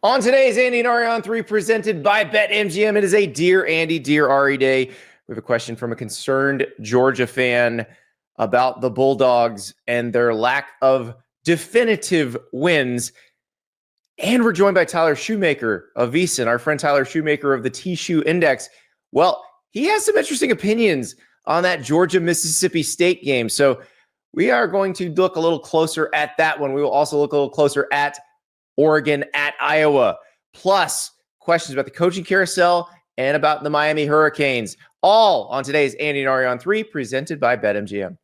On today's Andy and Ari on 3 presented by BetMGM, it is a Dear Andy, Dear Ari day. We have a question from a concerned Georgia fan about the Bulldogs and their lack of definitive wins. And we're joined by Tyler Shoemaker of VSiN, our friend Tyler Shoemaker of the T-Shoe Index. Well, he has some interesting opinions on that Georgia-Mississippi State game. So we are going to look a little closer at that one. We will also look a little closer at Oregon at Iowa, plus questions about the coaching carousel and about the Miami Hurricanes, all on today's Andy and Ari on 3, presented by BetMGM.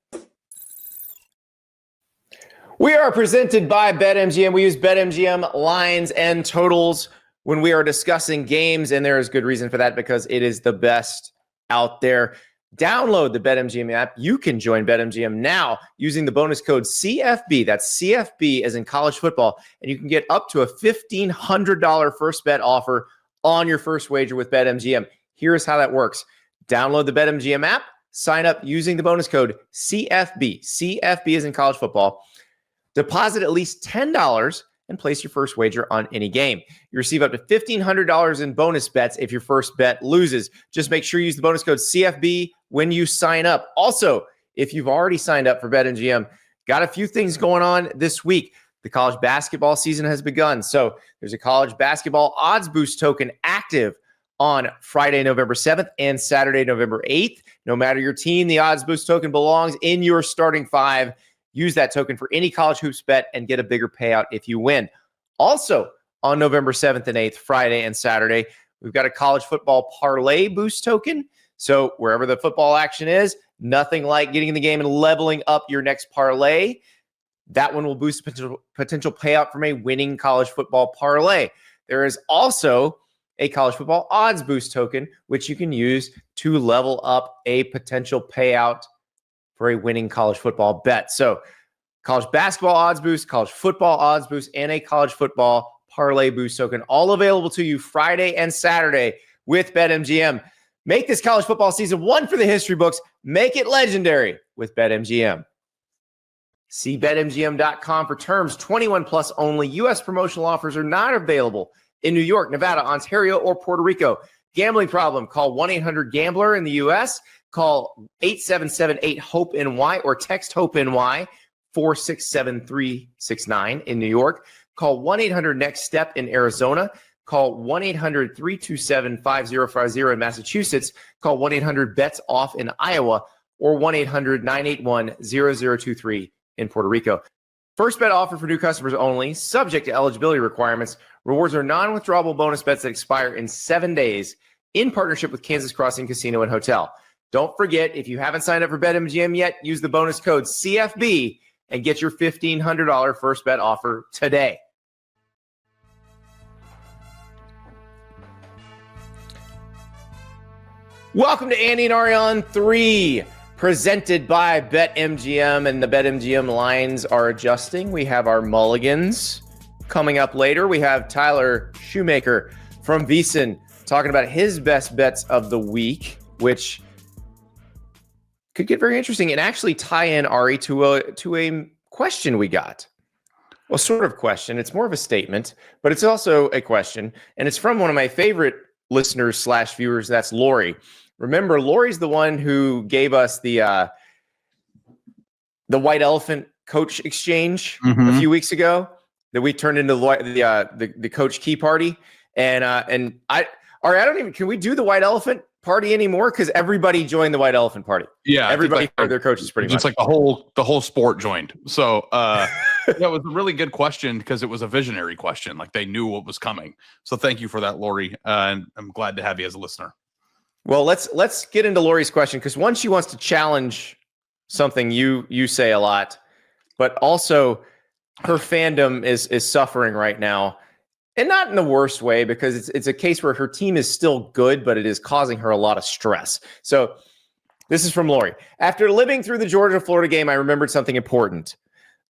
We are presented by BetMGM. We use BetMGM lines and totals when we are discussing games, and there is good reason for that because it is the best out there. Download the BetMGM app. You can join BetMGM now using the bonus code CFB. That's CFB as in college football. And you can get up to a $1,500 first bet offer on your first wager with BetMGM. Here's how that works. Download the BetMGM app. Sign up using the bonus code CFB. CFB as in college football. Deposit at least $10 and place your first wager on any game. You receive up to $1,500 in bonus bets if your first bet loses. Just make sure you use the bonus code CFB when you sign up. Also, if you've already signed up for BetMGM, got a few things going on this week. The college basketball season has begun. So there's a college basketball odds boost token active on Friday, November 7th and Saturday, November 8th. No matter your team, the odds boost token belongs in your starting five. Use that token for any college hoops bet and get a bigger payout if you win. Also, on November 7th and 8th, Friday and Saturday, we've got a college football parlay boost token. So wherever the football action is, nothing like getting in the game and leveling up your next parlay. That one will boost potential payout from a winning college football parlay. There is also a college football odds boost token, which you can use to level up a potential payout for a winning college football bet. So college basketball odds boost, college football odds boost, and a college football parlay boost token, all available to you Friday and Saturday with BetMGM. Make this college football season one for the history books. Make it legendary with BetMGM. See BetMGM.com for terms. 21 plus only. U.S. promotional offers are not available in New York, Nevada, Ontario, or Puerto Rico. Gambling problem? Call 1-800-GAMBLER in the U.S., call 877-8-HOPE-NY or text HOPE-NY 467-369 in New York. Call 1-800-NEXT-STEP in Arizona. Call 1-800-327-5050 in Massachusetts. Call 1-800-BETS-OFF in Iowa or 1-800-981-0023 in Puerto Rico. First bet offer for new customers only, subject to eligibility requirements. Rewards are non-withdrawable bonus bets that expire in 7 days in partnership with Kansas Crossing Casino and Hotel. Don't forget, if you haven't signed up for BetMGM yet, use the bonus code CFB and get your $1,500 first bet offer today. Welcome to Andy and Ari on 3, presented by BetMGM, and the BetMGM lines are adjusting. We have our mulligans coming up later. We have Tyler Shoemaker from VSiN talking about his best bets of the week, which could get very interesting and actually tie in, Ari, to a question we got. Well, sort of question. It's more of a statement, but it's also a question. And it's from one of my favorite listeners / viewers. That's Lori. Remember, Lori's the one who gave us the white elephant coach exchange a few weeks ago that we turned into the coach key party. And I don't even, can we do the white elephant party anymore? Because everybody joined the white elephant party. Yeah, everybody heard their coaches pretty much. It's like the whole sport joined. So that was a really good question because it was a visionary question. Like they knew what was coming. So thank you for that, Lori. And I'm glad to have you as a listener. Well, let's get into Lori's question, because one, she wants to challenge something you say a lot, but also her fandom is suffering right now. And not in the worst way, because it's a case where her team is still good, but it is causing her a lot of stress. So this is from Lori. After living through the Georgia-Florida game, I remembered something important.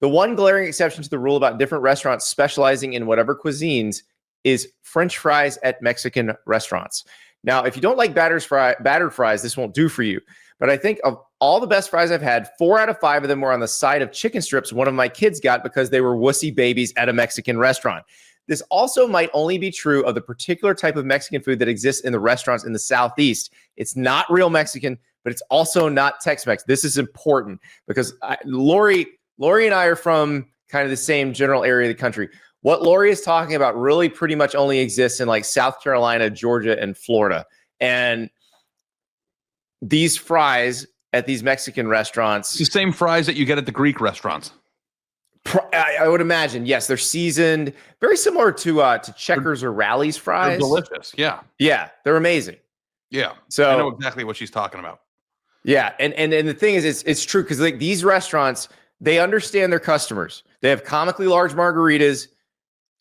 The one glaring exception to the rule about different restaurants specializing in whatever cuisines is French fries at Mexican restaurants. Now, if you don't like battered fries, this won't do for you. But I think of all the best fries I've had, 4 out of 5 of them were on the side of chicken strips one of my kids got because they were wussy babies at a Mexican restaurant. This also might only be true of the particular type of Mexican food that exists in the restaurants in the Southeast. It's not real Mexican, but it's also not Tex-Mex. This is important because Lori and I are from kind of the same general area of the country. What Lori is talking about really pretty much only exists in like South Carolina, Georgia, and Florida. And these fries at these Mexican restaurants, it's the same fries that you get at the Greek restaurants. I would imagine, yes, they're seasoned, very similar to Checkers or Rally's fries. They're delicious, yeah, they're amazing. Yeah, so I know exactly what she's talking about. Yeah, and the thing is, it's true because like these restaurants, they understand their customers. They have comically large margaritas,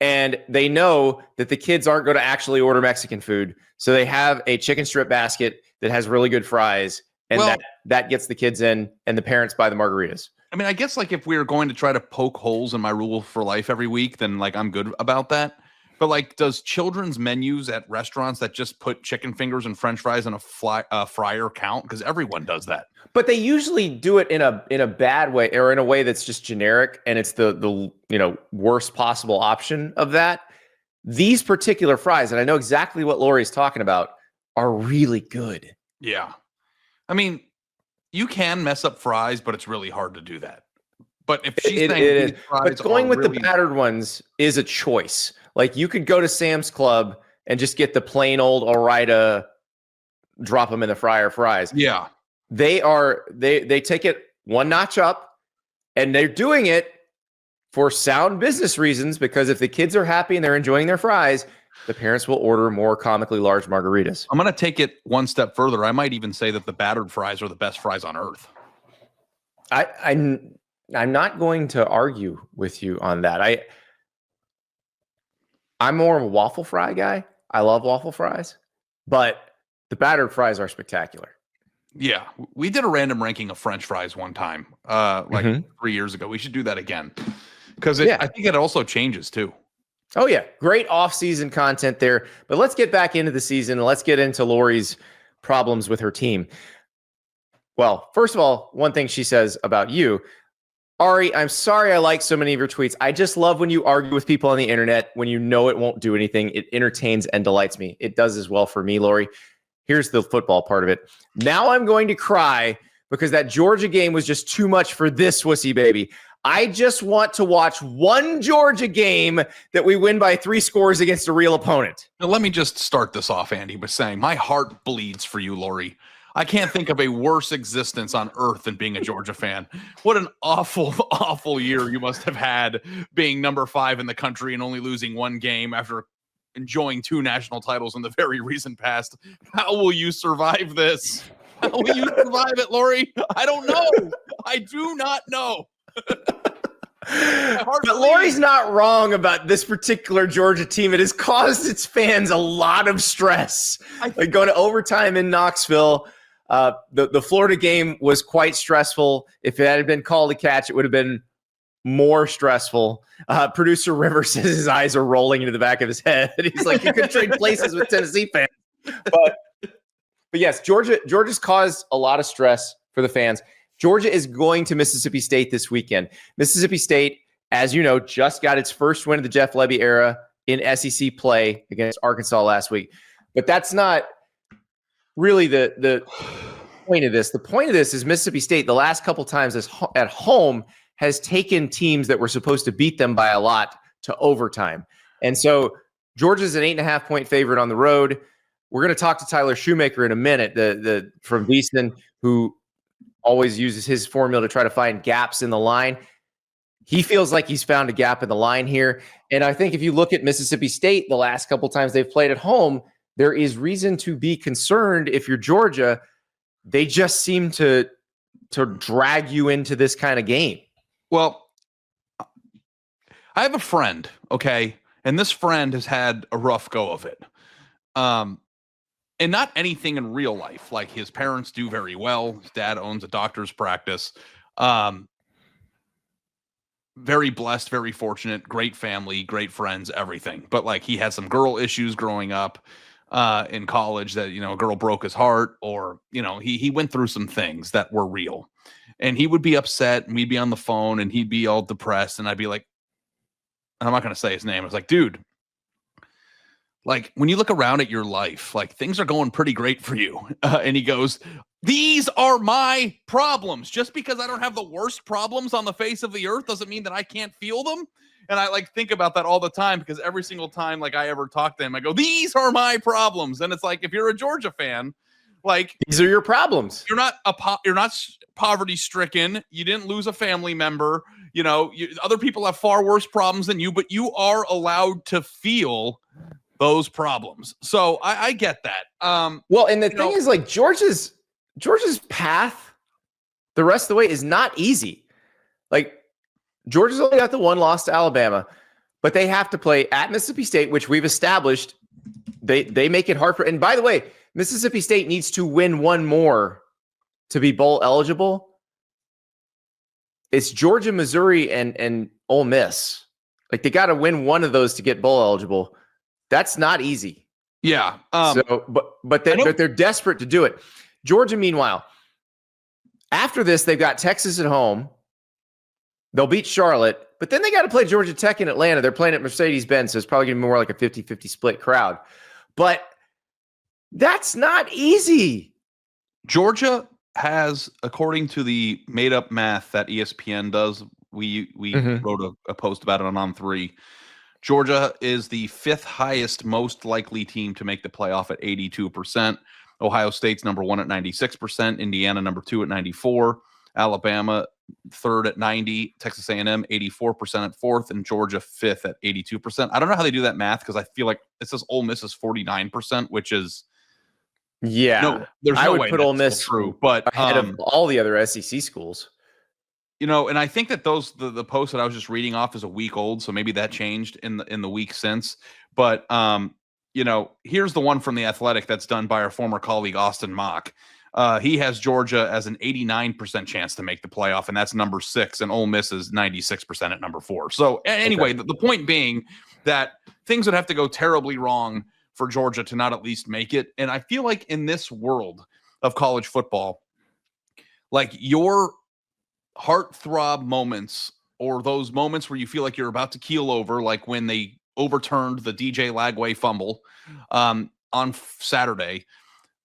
and they know that the kids aren't going to actually order Mexican food, so they have a chicken strip basket that has really good fries, and that gets the kids in, and the parents buy the margaritas. I mean, I guess like if we were going to try to poke holes in my rule for life every week, then like I'm good about that. But like, does children's menus at restaurants that just put chicken fingers and French fries in a fryer count? Because everyone does that. But they usually do it in a bad way, or in a way that's just generic, and it's the worst possible option of that. These particular fries, and I know exactly what Lori's talking about, are really good. Yeah, I mean, you can mess up fries, but it's really hard to do that. But if she's saying it is. Fries but going with really... the battered ones is a choice. Like you could go to Sam's Club and just get the plain old Ore-Ida, drop them in the fryer fries. Yeah, they take it one notch up, and they're doing it for sound business reasons, because if the kids are happy and they're enjoying their fries, the parents will order more comically large margaritas. I'm going to take it one step further. I might even say that the battered fries are the best fries on earth. I'm not going to argue with you on that. I'm more of a waffle fry guy. I love waffle fries, but the battered fries are spectacular. Yeah, we did a random ranking of French fries one time, 3 years ago. We should do that again, because I think it also changes too. Oh, yeah. Great off-season content there. But let's get back into the season, and let's get into Lori's problems with her team. Well, first of all, one thing she says about you, Ari, I'm sorry I like so many of your tweets. I just love when you argue with people on the internet when you know it won't do anything. It entertains and delights me. It does as well for me, Lori. Here's the football part of it. Now I'm going to cry because that Georgia game was just too much for this wussy baby. I just want to watch one Georgia game that we win by 3 scores against a real opponent. Now, let me just start this off, Andy, by saying my heart bleeds for you, Lori. I can't think of a worse existence on earth than being a Georgia fan. What an awful, awful year you must have had, being number 5 in the country and only losing 1 game after enjoying 2 national titles in the very recent past. How will you survive this? How will you survive it, Lori? I don't know. I do not know. But Lori's not wrong about this particular Georgia team. It has caused its fans a lot of stress. Like going to overtime in Knoxville. The Florida game was quite stressful. If it had been called a catch, it would have been more stressful. Producer River says his eyes are rolling into the back of his head. He's like, you could trade places with Tennessee fans. But yes, Georgia's caused a lot of stress for the fans. Georgia is going to Mississippi State this weekend. Mississippi State, as you know, just got its first win of the Jeff Lebby era in SEC play against Arkansas last week. But that's not really the point of this. The point of this is Mississippi State, the last couple times at home, has taken teams that were supposed to beat them by a lot to overtime. And so Georgia's an 8.5-point favorite on the road. We're going to talk to Tyler Shoemaker in a minute, the from Beeson, who always uses his formula to try to find gaps in the line. He feels like he's found a gap in the line here. And I think if you look at Mississippi State, the last couple times they've played at home, there is reason to be concerned if you're Georgia. They just seem to drag you into this kind of game. Well, I have a friend, okay? And this friend has had a rough go of it. And not anything in real life. Like his parents do very well. His dad owns a doctor's practice. Very blessed, very fortunate, great family, great friends, everything. But like he had some girl issues growing up in college that, a girl broke his heart, or, he went through some things that were real. And he would be upset, and we'd be on the phone, and he'd be all depressed. And I'd be like, I'm not going to say his name. I was like, dude, like when you look around at your life, like things are going pretty great for you. And he goes, these are my problems. Just because I don't have the worst problems on the face of the earth doesn't mean that I can't feel them. And I like think about that all the time because every single time like I ever talk to him, I go, these are my problems. And it's like, if you're a Georgia fan, like these are your problems. You're not poverty stricken. You didn't lose a family member. You know, other people have far worse problems than you, but you are allowed to feel those problems. So I get that. Well, and the thing is, like Georgia's path the rest of the way is not easy. Like Georgia's only got the one loss to Alabama, but they have to play at Mississippi State, which we've established they make it hard for. And by the way, Mississippi State needs to win one more to be bowl eligible. It's Georgia, Missouri, and Ole Miss. Like they got to win one of those to get bowl eligible. That's not easy. Yeah. But they're desperate to do it. Georgia, meanwhile, after this, they've got Texas at home. They'll beat Charlotte, but then they got to play Georgia Tech in Atlanta. They're playing at Mercedes-Benz, so it's probably going to be more like a 50-50 split crowd. But that's not easy. Georgia has, according to the made-up math that ESPN does, we wrote a post about it on On3. Georgia is the fifth highest, most likely team to make the playoff at 82%. Ohio State's number one at 96%. Indiana number two at 94%. Alabama third at 90%. Texas A&M 84% at fourth, and Georgia fifth at 82%. I don't know how they do that math because I feel like it says Ole Miss is 49%, which is there's no I would way put Ole Miss true, but ahead of all the other SEC schools. You know, and I think that the post that I was just reading off is a week old, so maybe that changed in the week since. But you know, here's the one from The Athletic that's done by our former colleague Austin Mock. He has Georgia as an 89% chance to make the playoff, and that's number 6, and Ole Miss is 96% at number 4. So anyway, the point being that things would have to go terribly wrong for Georgia to not at least make it. And I feel like in this world of college football, like your heartthrob moments or those moments where you feel like you're about to keel over, like when they overturned the DJ Lagway fumble on Saturday,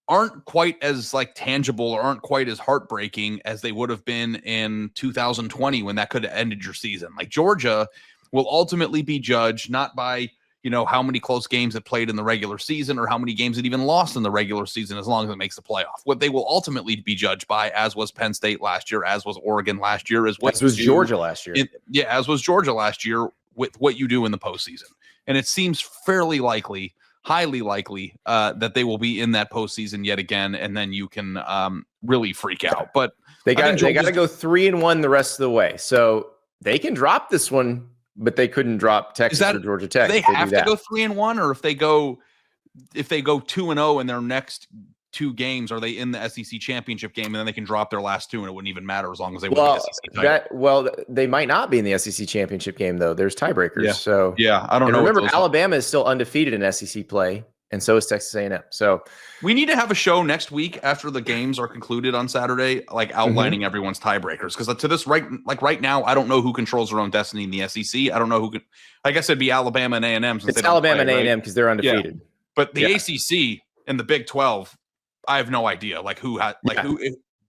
aren't quite as like tangible or aren't quite as heartbreaking as they would have been in 2020 when that could have ended your season. Like Georgia will ultimately be judged not by, you know, how many close games it played in the regular season or how many games it even lost in the regular season, as long as it makes the playoff. What they will ultimately be judged by, as was Penn State last year, as was Oregon last year, is what was Georgia last year. As was Georgia last year, with what you do in the postseason. And it seems fairly likely, highly likely, that they will be in that postseason yet again, and then you can really freak out. But they got to go 3-1 the rest of the way, so they can drop this one. But they couldn't drop Texas or Georgia Tech. They have to go 3-1, or if they go 2-0 in their next 2 games, are they in the SEC championship game, and then they can drop their last 2, and it wouldn't even matter as long as they win the SEC title. They might not be in the SEC championship game though. There's tiebreakers. Yeah. So I don't know. Remember, Alabama is still undefeated in SEC play, and so is Texas A&M. So we need to have a show next week after the games are concluded on Saturday, like outlining everyone's tiebreakers. Because to this right now, I don't know who controls their own destiny in the SEC. I don't know who could. I guess ituld be Alabama and A&M. Since it's Alabama and A&M because they're undefeated. Yeah. But the ACC and the Big 12, I have no idea. Like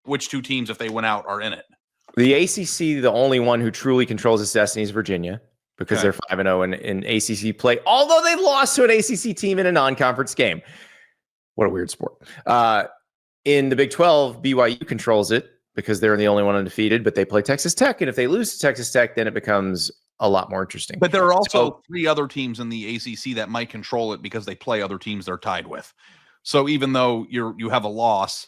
which 2 teams, if they went out, are in it. The ACC, the only one who truly controls its destiny is Virginia, because they're 5-0 in ACC play, although they lost to an ACC team in a non-conference game. What a weird sport. In the Big 12, BYU controls it because they're the only one undefeated, but they play Texas Tech, and if they lose to Texas Tech, then it becomes a lot more interesting. But there are also 3 other teams in the ACC that might control it because they play other teams they're tied with. So even though you have a loss,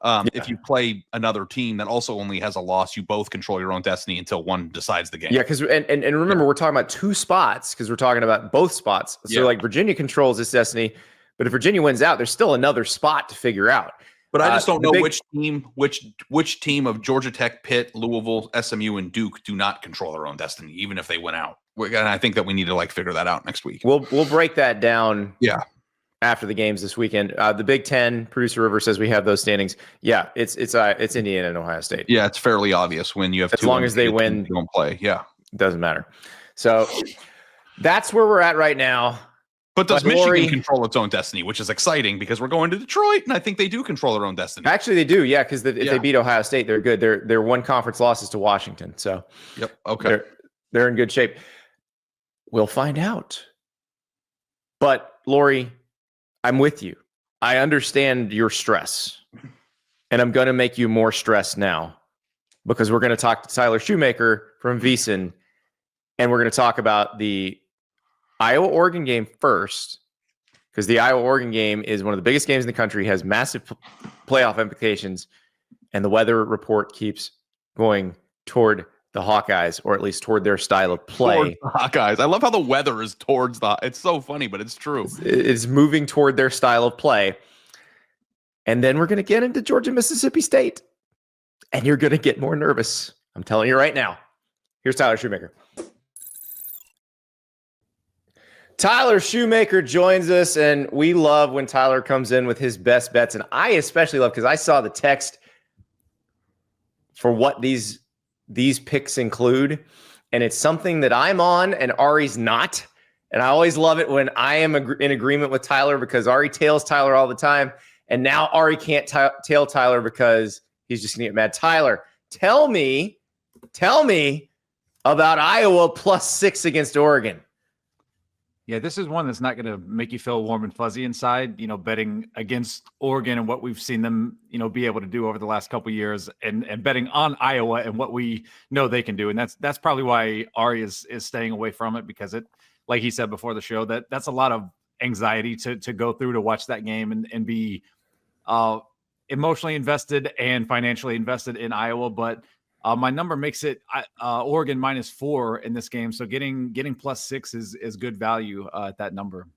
if you play another team that also only has a loss, you both control your own destiny until one decides the game. Yeah, because and remember, we're talking about 2 spots because we're talking about both spots. So like Virginia controls its destiny, but if Virginia wins out, there's still another spot to figure out. But I just don't know which team of Georgia Tech, Pitt, Louisville, SMU, and Duke do not control their own destiny, even if they win out. And I think that we need to figure that out next week. We'll break that down. Yeah. After the games this weekend, the Big Ten, Producer River says we have those standings. Yeah, it's Indiana and Ohio State. Yeah, it's fairly obvious when you have as long as they win, don't play. Yeah, it doesn't matter. So that's where we're at right now. But does But Michigan Lori, control its own destiny, which is exciting because we're going to Detroit, and I think they do control their own destiny. actually, they do, yeah, because if they beat Ohio State, they're good. They're one conference losses to Washington, so Yep. Okay. They're in good shape. We'll find out. But Lori, I'm with you. I understand your stress, and I'm going to make you more stressed now because we're going to talk to Tyler Shoemaker from VSiN, and we're going to talk about the Iowa-Oregon game first, because the Iowa-Oregon game is one of the biggest games in the country, has massive playoff implications, and the weather report keeps going toward the Hawkeyes, or at least toward their style of play. Towards the Hawkeyes. I love how the weather is towards the. It's so funny, but it's true. It's moving toward their style of play. And then we're going to get into Georgia, Mississippi State, and you're going to get more nervous. I'm telling you right now. Here's Tyler Shoemaker. Tyler Shoemaker joins us, and we love when Tyler comes in with his best bets. And I especially love because I saw the text for what these picks include, and it's something that I'm on and Ari's not. And I always love it when I am in agreement with Tyler because Ari tails Tyler all the time. And now Ari can't tail Tyler because he's just going to get mad. Tyler, tell me about Iowa +6 against Oregon. Yeah, this is one that's not going to make you feel warm and fuzzy inside, betting against Oregon and what we've seen them, be able to do over the last couple of years and betting on Iowa and what we know they can do. And that's probably why Ari is staying away from it because it, like he said before the show, that's a lot of anxiety to go through to watch that game and be emotionally invested and financially invested in Iowa. But my number makes it Oregon -4 in this game. So getting +6 is good value at that number.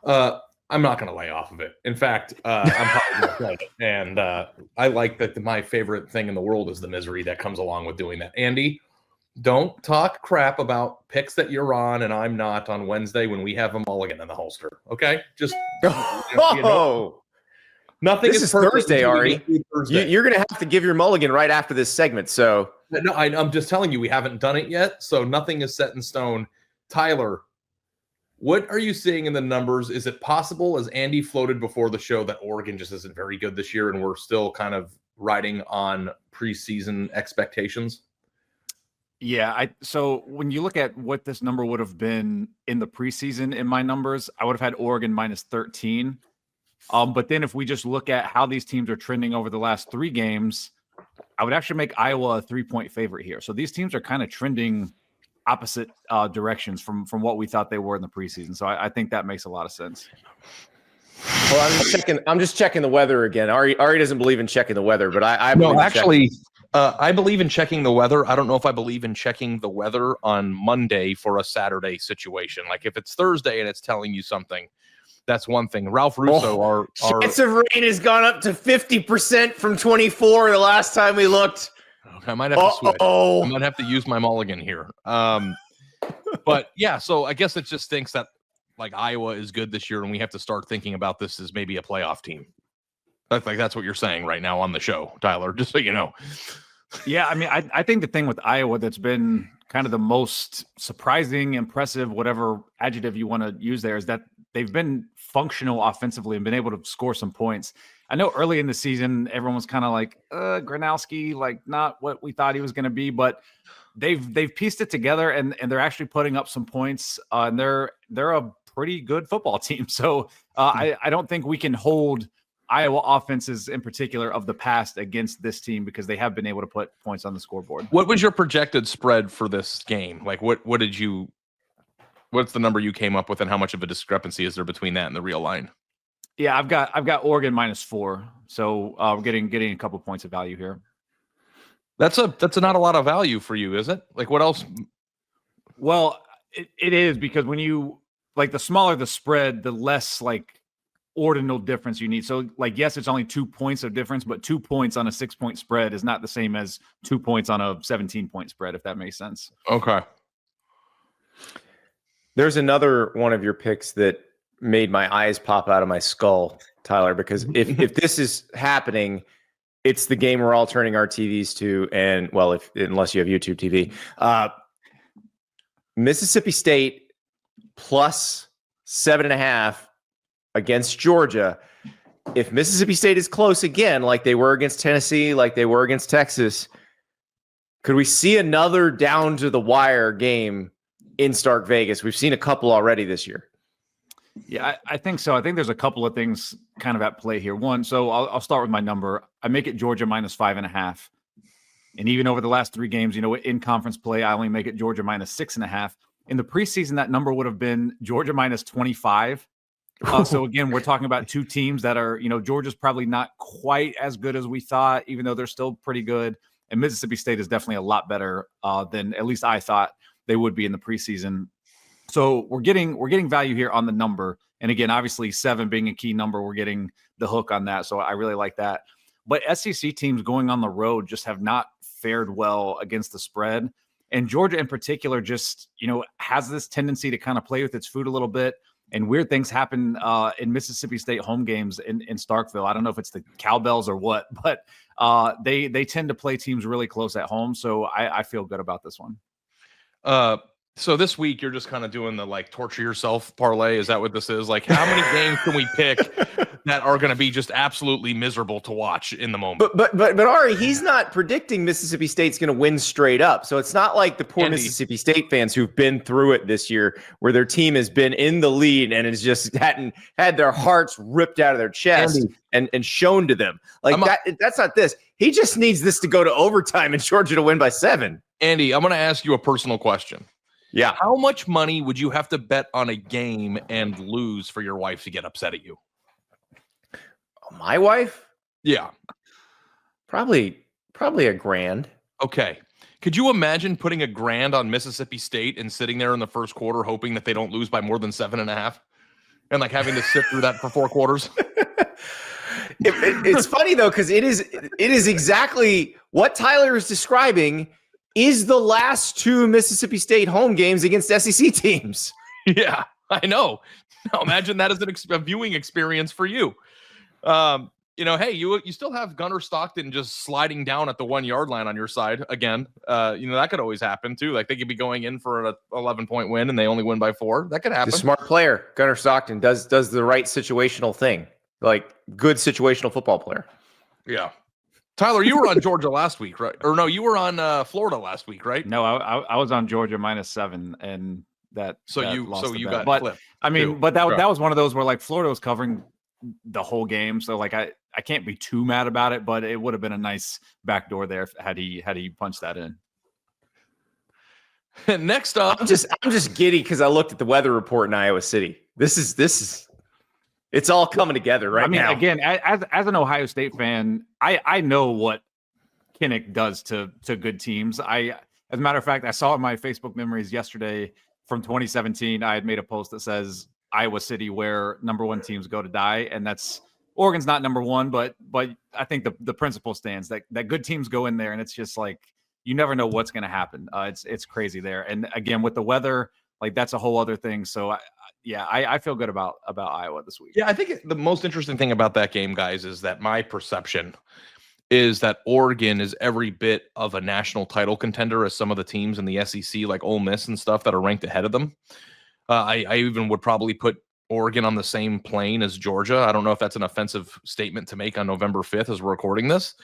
I'm not going to lay off of it. In fact, I'm probably going to play it. And I like that my favorite thing in the world is the misery that comes along with doing that. Andy, don't talk crap about picks that you're on and I'm not on Wednesday when we have a mulligan in the holster. Okay? Just nothing this is Thursday, Ari. You're going to have to give your mulligan right after this segment. So no, I'm just telling you, we haven't done it yet. So nothing is set in stone. Tyler, what are you seeing in the numbers? Is it possible, as Andy floated before the show, that Oregon just isn't very good this year and we're still kind of riding on preseason expectations? Yeah. So when you look at what this number would have been in the preseason in my numbers, I would have had Oregon -13. But then if we just look at how these teams are trending over the last 3 games, I would actually make Iowa a 3-point favorite here. So these teams are kind of trending opposite directions from what we thought they were in the preseason. So I think that makes a lot of sense. Well, I'm just checking the weather again. Ari doesn't believe in checking the weather, but I no, actually, I believe in checking the weather. I don't know if I believe in checking the weather on Monday for a Saturday situation. Like if it's Thursday and it's telling you something, that's one thing. Ralph Russo, our chance of rain has gone up to 50% from 24 the last time we looked. Okay, I might have to switch. I might have to use my mulligan here. But yeah, so I guess it just thinks that like Iowa is good this year, and we have to start thinking about this as maybe a playoff team. That's what you're saying right now on the show, Tyler. Just so you know. Yeah, I mean, I think the thing with Iowa that's been kind of the most surprising, impressive, whatever adjective you want to use there, is that they've been functional offensively and been able to score some points. I know early in the season, everyone was kind of like, Gronowski, like not what we thought he was going to be, but they've pieced it together and they're actually putting up some points. And they're a pretty good football team. So I don't think we can hold Iowa offenses in particular of the past against this team because they have been able to put points on the scoreboard. What was your projected spread for this game? Like what's the number you came up with and how much of a discrepancy is there between that and the real line? Yeah, I've got Oregon -4. So we're getting a couple points of value here. That's not a lot of value for you, is it? Like what else? Well, it is because when you like the smaller the spread, the less like ordinal difference you need. So like, yes, it's only 2 points of difference, but 2 points on a 6-point spread is not the same as 2 points on a 17-point spread, if that makes sense. Okay. There's another one of your picks that made my eyes pop out of my skull, Tyler, because if this is happening, it's the game we're all turning our TVs to. And well, unless you have YouTube TV, Mississippi State plus 7.5 against Georgia. If Mississippi State is close again, like they were against Tennessee, like they were against Texas, could we see another down to the wire game in Stark Vegas? We've seen a couple already this year. Yeah, I think so. I think there's a couple of things kind of at play here. One, so I'll start with my number. I make it Georgia -5.5. And even over the last 3 games, in conference play, I only make it Georgia -6.5. In the preseason, that number would have been Georgia -25. So again, we're talking about 2 teams that are, Georgia's probably not quite as good as we thought, even though they're still pretty good. And Mississippi State is definitely a lot better than at least I thought they would be in the preseason. So we're getting value here on the number. And again, obviously 7 being a key number, we're getting the hook on that. So I really like that. But SEC teams going on the road just have not fared well against the spread. And Georgia in particular just, has this tendency to kind of play with its food a little bit. And weird things happen in Mississippi State home games in Starkville. I don't know if it's the cowbells or what, but they tend to play teams really close at home. So I feel good about this one. So this week you're just kind of doing the torture yourself parlay. Is that what this is? How many games can we pick that are going to be just absolutely miserable to watch in the moment? But Ari, he's not predicting Mississippi State's going to win straight up. So it's not like the poor Andy. Mississippi State fans who've been through it this year, where their team has been in the lead and has just hadn't had their hearts ripped out of their chest and shown to them. That's not this. He just needs this to go to overtime and Georgia to win by 7. Andy, I'm going to ask you a personal question. Yeah. How much money would you have to bet on a game and lose for your wife to get upset at you? My wife? Yeah. Probably $1,000. Okay. Could you imagine putting $1,000 on Mississippi State and sitting there in the first quarter hoping that they don't lose by more than 7.5 and having to sit through that for 4 quarters? It's funny though, because it is exactly what Tyler is describing is the last 2 Mississippi State home games against SEC teams. Yeah, I know. Now imagine that as a viewing experience for you. Hey, you still have Gunnar Stockton just sliding down at the 1-yard line on your side again. That could always happen too. They could be going in for an 11-point win and they only win by 4. That could happen. The smart player, Gunnar Stockton, does the right situational thing, good situational football player. Yeah. Tyler, you were on Georgia last week, right? Or no, you were on Florida last week, right? No, I was on Georgia -7, and that. You got but clipped. I mean, too. but that was one of those where Florida was covering the whole game, so I can't be too mad about it. But it would have been a nice backdoor there had he punched that in. Next up, I'm just giddy because I looked at the weather report in Iowa City. This is. It's all coming together now. Again, as an Ohio State fan, I know what Kinnick does to good teams. As a matter of fact, I saw in my Facebook memories yesterday from 2017, I had made a post that says Iowa City, where number 1 teams go to die. And that's Oregon's not number 1, but I think the principle stands that good teams go in there and it's just you never know what's going to happen. It's crazy there. And again, with the weather, that's a whole other thing. So I feel good about Iowa this week. Yeah, I think the most interesting thing about that game, guys, is that my perception is that Oregon is every bit of a national title contender as some of the teams in the SEC, like Ole Miss and stuff, that are ranked ahead of them. I even would probably put Oregon on the same plane as Georgia. I don't know if that's an offensive statement to make on November 5th as we're recording this.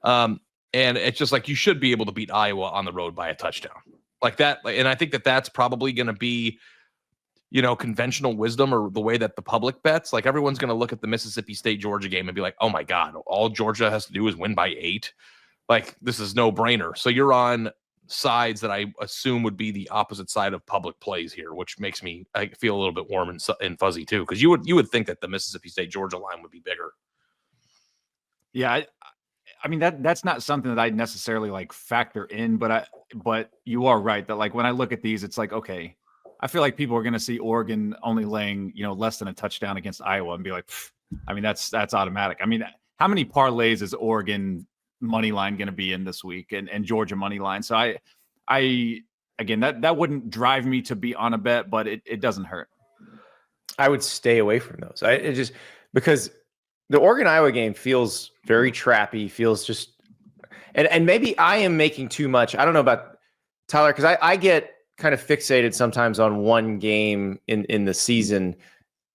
And it's just you should be able to beat Iowa on the road by a touchdown like that. And I think that's probably going to be, conventional wisdom or the way that the public bets. Everyone's going to look at the Mississippi State Georgia game and be like, oh my God, all Georgia has to do is win by 8. This is no brainer. So you're on sides that I assume would be the opposite side of public plays here, which makes me feel a little bit warm and fuzzy too. Cause you would think that the Mississippi State Georgia line would be bigger. Yeah. I mean, that's not something that I necessarily factor in, but you are right that when I look at these, it's okay, I feel like people are going to see Oregon only laying, less than a touchdown against Iowa and be that's automatic. I mean, how many parlays is Oregon money line going to be in this week and Georgia money line? So I again, that wouldn't drive me to be on a bet, but it doesn't hurt. I would stay away from those. It just because the Oregon Iowa game feels very trappy, feels just, and maybe I am making too much. I don't know about Tyler, because I get kind of fixated sometimes on one game in the season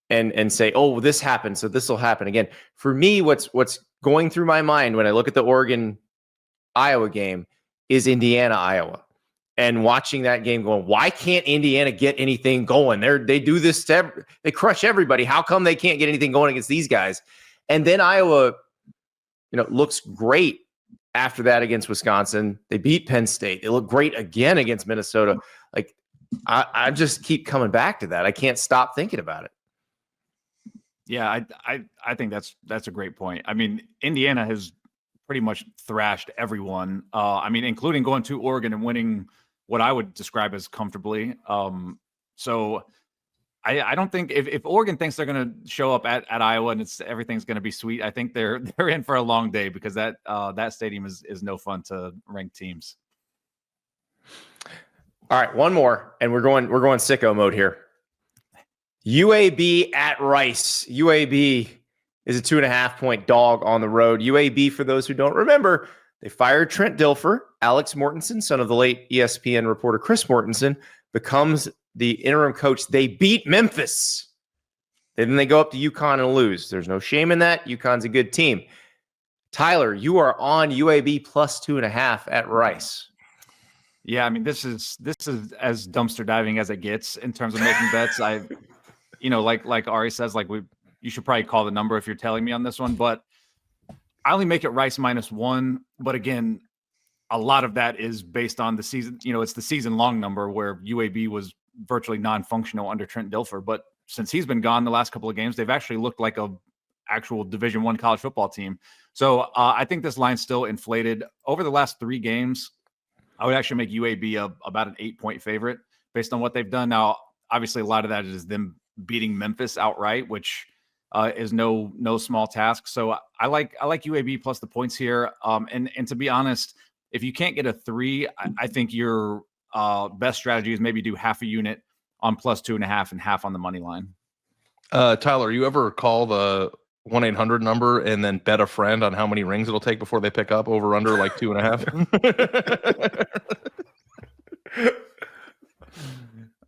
and say, oh, this happened, so this will happen again. For me, what's going through my mind when I look at the Oregon Iowa game is Indiana Iowa, and watching that game going, why can't Indiana get anything going? They do this they crush everybody. How come they can't get anything going against these guys? And then Iowa, looks great after that against Wisconsin. They beat Penn State. They look great again against Minnesota. Like, I just keep coming back to that. I can't stop thinking about it. Yeah, I think that's a great point. I mean, Indiana has pretty much thrashed everyone. Including going to Oregon and winning what I would describe as comfortably. So I don't think if Oregon thinks they're going to show up at Iowa and everything's going to be sweet, I think they're in for a long day, because that stadium is no fun to rank teams. All right, one more, and we're going sicko mode here. UAB at Rice. UAB is a 2.5-point dog on the road. UAB, for those who don't remember, they fired Trent Dilfer. Alex Mortensen, son of the late ESPN reporter Chris Mortensen, becomes the interim coach. They beat Memphis. Then they go up to UConn and lose. There's no shame in that. UConn's a good team. Tyler, you are on UAB plus 2.5 at Rice. Yeah, I mean, this is as dumpster diving as it gets in terms of making bets. Like Ari says, you should probably call the number if you're telling me on this one, but I only make it Rice -1. But again, a lot of that is based on the season. It's the season long number where UAB was virtually non-functional under Trent Dilfer. But since he's been gone the last couple of games, they've actually looked like a actual Division I college football team. So I think this line's still inflated. Over the last 3 games, I would actually make UAB about an 8-point favorite based on what they've done. Now, obviously, a lot of that is them beating Memphis outright, which is no small task. So I like UAB plus the points here. And to be honest, if you can't get a 3, I think your best strategy is maybe do half a unit on plus 2.5 and half on the money line. Tyler, you ever call the 1-800 number and then bet a friend on how many rings it'll take before they pick up, over under like 2.5?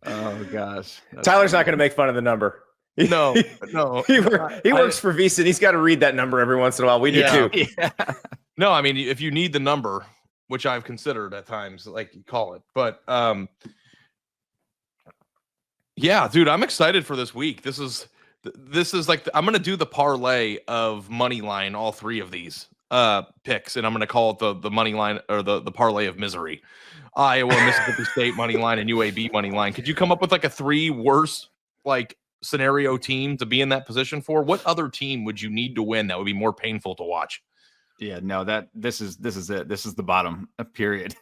Oh gosh, Tyler's not going to make fun of the number. No. He works for Visa, and he's got to read that number every once in a while. We do too. Yeah. No, I mean, if you need the number, which I've considered at times, like, you call it. But yeah, dude, I'm excited for this week. This is like, I'm gonna do the parlay of money line, all 3 of these picks, and I'm gonna call it the money line, or the parlay of misery. Iowa, Mississippi State money line, and UAB money line. Could you come up with like a 3 worse scenario team to be in that position for? What other team would you need to win that would be more painful to watch? Yeah, no, this is it. This is the bottom, period.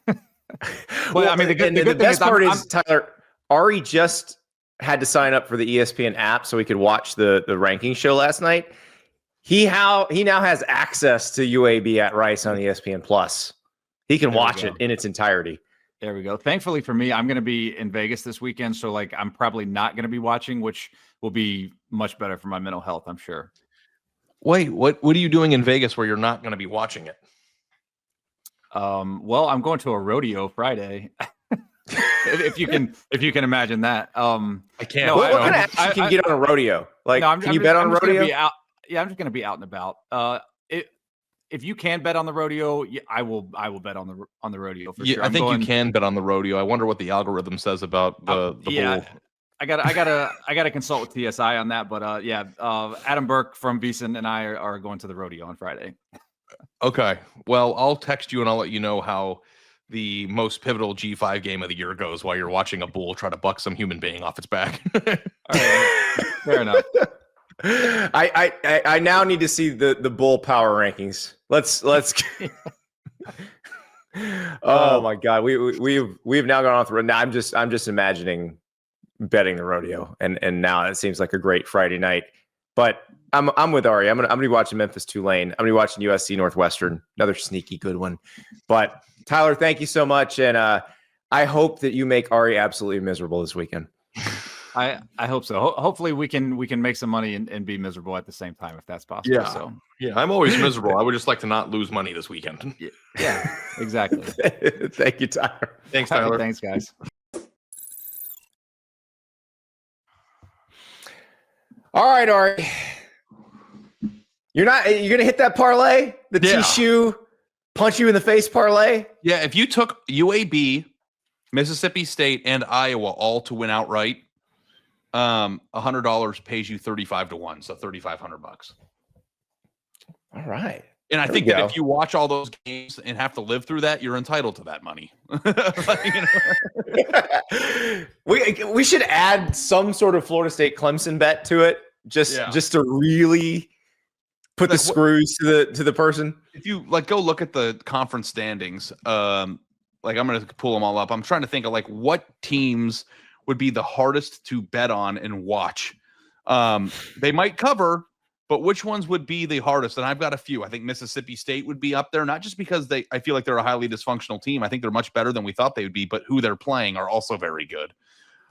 Well, I mean, the best part is, Tyler, Ari just had to sign up for the ESPN app so he could watch the ranking show last night. He now has access to UAB at Rice on ESPN Plus. He can watch it in its entirety. There we go. Thankfully for me, I'm going to be in Vegas this weekend, so I'm probably not going to be watching, which will be much better for my mental health, I'm sure. Wait, what are you doing in Vegas where you're not going to be watching it? Well, I'm going to a rodeo Friday. if you can imagine that. I can't. No, what kind of action can you get on a rodeo? Can you bet on a rodeo? I'm just going to be out and about. If you can bet on the rodeo, I will bet on the rodeo for sure. I think you can bet on the rodeo. I wonder what the algorithm says about the bull. I gotta consult with TSI on that, but Adam Burke from VSiN and I are going to the rodeo on Friday. Okay, well, I'll text you and I'll let you know how the most pivotal G5 game of the year goes while you're watching a bull try to buck some human being off its back. All right. Fair enough. I now need to see the bull power rankings. Let's. Oh my God, we've now gone off the road. Now I'm just imagining betting the rodeo, and now it seems like a great Friday night. But I'm with Ari. I'm gonna be watching Memphis Tulane. I'm gonna be watching USC Northwestern, another sneaky good one. But Tyler, thank you so much, and I hope that you make Ari absolutely miserable this weekend. I hope so. Hopefully we can make some money and be miserable at the same time, if that's possible. Yeah. Yeah, I'm always miserable. I would just like to not lose money this weekend. Yeah, exactly. Thank you, Tyler. Thanks, Tyler. Thanks, guys. All right, Ari. You're going to hit that parlay? The T-shoe punch you in the face parlay? Yeah, if you took UAB, Mississippi State, and Iowa all to win outright, $100 pays you 35-1, so $3,500. All right. And I think that if you watch all those games and have to live through that, you're entitled to that money. We should add some sort of Florida State Clemson bet to it, just to really put the screws to the person. If you go look at the conference standings, I'm going to pull them all up. I'm trying to think of what teams would be the hardest to bet on and watch. They might cover, but which ones would be the hardest? And I've got a few. I think Mississippi State would be up there, not just because I feel like they're a highly dysfunctional team. I think they're much better than we thought they would be, but who they're playing are also very good.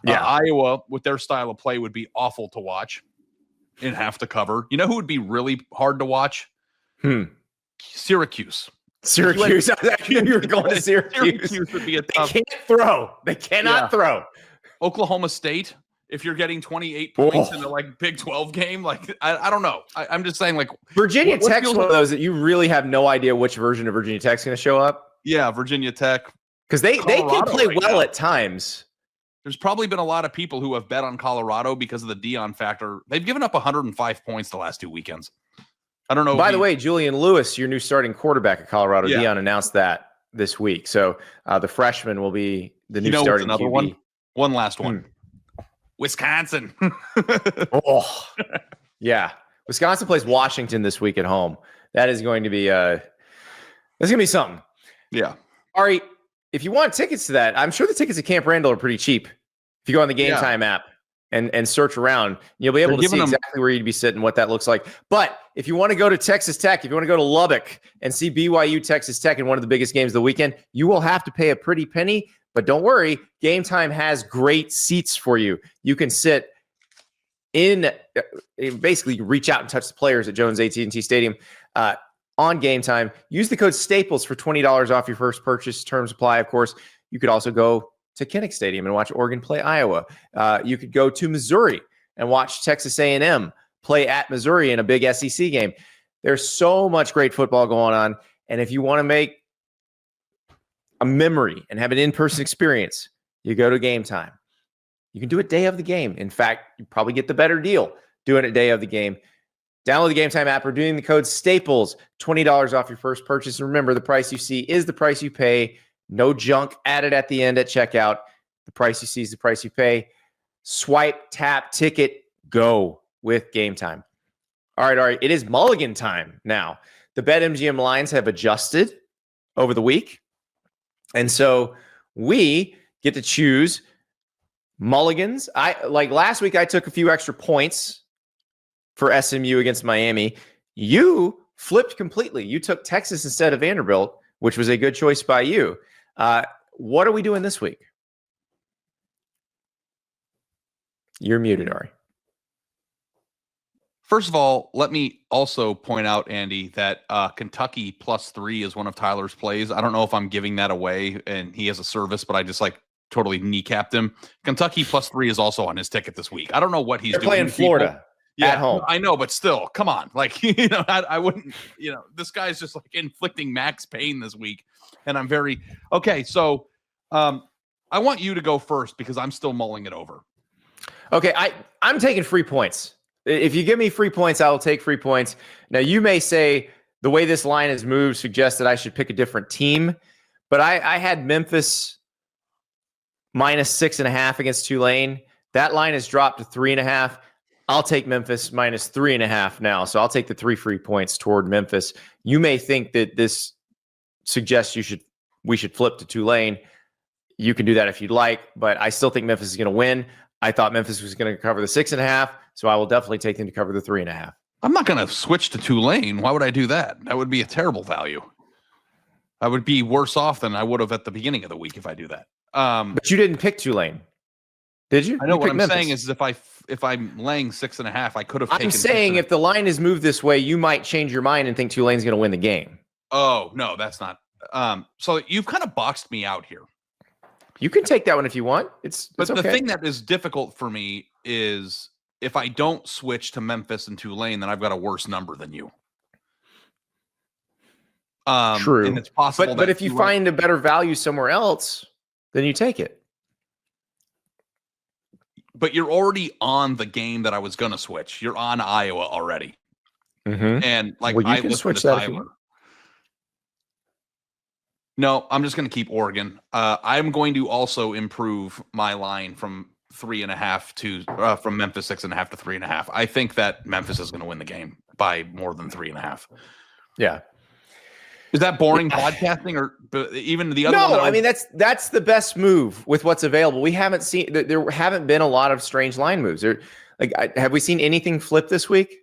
Yeah. Iowa, with their style of play, would be awful to watch and have to cover. You know who would be really hard to watch? Syracuse. Syracuse. I knew you were going to Syracuse. Syracuse would be a tough. They can't throw. They cannot throw. Oklahoma State, if you're getting 28 points in the Big 12 game, I don't know. I'm just saying, Virginia Tech's one of those that you really have no idea which version of Virginia Tech's going to show up. Yeah, Virginia Tech, because they can play well at times. There's probably been a lot of people who have bet on Colorado because of the Dion factor. They've given up 105 points the last 2 weekends. I don't know. By the way, Julian Lewis, your new starting quarterback at Colorado, Dion announced that this week. So the freshman will be the new starting another QB. One? One last one. Wisconsin. Yeah. Wisconsin plays Washington this week at home. That is going to be something. Yeah. Ari, if you want tickets to that, I'm sure the tickets at Camp Randall are pretty cheap. If you go on the Gametime app and search around, you'll be able to see exactly where you'd be sitting, what that looks like. But if you want to go to Texas Tech, if you want to go to Lubbock and see BYU Texas Tech in one of the biggest games of the weekend, you will have to pay a pretty penny. But don't worry, Gametime has great seats for you. You can sit in, basically reach out and touch the players at Jones AT&T Stadium on Gametime. Use the code STAPLES for $20 off your first purchase. Terms apply, of course. You could also go to Kinnick Stadium and watch Oregon play Iowa. You could go to Missouri and watch Texas A&M play at Missouri in a big SEC game. There's so much great football going on. And if you want to make a memory and have an in-person experience, you go to Gametime. You can do it day of the game. In fact, you probably get the better deal doing it day of the game. Download the Gametime app or doing the code STAPLES, $20 off your first purchase. And remember, the price you see is the price you pay. No junk added at the end at checkout. The price you see is the price you pay. Swipe, tap, ticket, go with Gametime. All right. It is Mulligan time now. The BetMGM lines have adjusted over the week. And so we get to choose mulligans. Last week, I took a few extra points for SMU against Miami. You flipped completely. You took Texas instead of Vanderbilt, which was a good choice by you. What are we doing this week? You're muted, Ari. First of all, let me also point out, Andy, that Kentucky +3 is one of Tyler's plays. I don't know if I'm giving that away and he has a service, but I just totally kneecapped him. Kentucky +3 is also on his ticket this week. I don't know what he's doing. Playing Florida at home. I know, but still, come on. I wouldn't, this guy's just inflicting max pain this week. And I'm very, okay. So I want you to go first because I'm still mulling it over. Okay. I'm taking free points. If you give me free points, I will take free points. Now, you may say the way this line has moved suggests that I should pick a different team, but I had Memphis -6.5 against Tulane. That line has dropped to 3.5. I'll take Memphis -3.5 now. So I'll take the 3 free points toward Memphis. You may think that this suggests we should flip to Tulane. You can do that if you'd like, but I still think Memphis is going to win. I thought Memphis was going to cover the 6.5, so I will definitely take them to cover the 3.5. I'm not going to switch to Tulane. Why would I do that? That would be a terrible value. I would be worse off than I would have at the beginning of the week if I do that. But you didn't pick Tulane, did you? I know what I'm saying is if I'm laying 6.5, I could have taken. I'm saying if the line is moved this way, you might change your mind and think Tulane's going to win the game. Oh no, that's not. So you've kind of boxed me out here. You can take that one if you want. But the thing that is difficult for me is if I don't switch to Memphis and Tulane, then I've got a worse number than you. True. And it's possible. But if you find a better value somewhere else, then you take it. But you're already on the game that I was going to switch. You're on Iowa already. Mm-hmm. And like, well, you I can listened switch to that. Tyler. No, I'm just going to keep Oregon. I'm going to also improve my line from 3.5 to from Memphis 6.5 to 3.5. I think that Memphis is going to win the game by more than 3.5. Yeah. Is that boring podcasting, or even the other? No, I mean that's the best move with what's available. We haven't seen there haven't been a lot of strange line moves. Have we seen anything flip this week?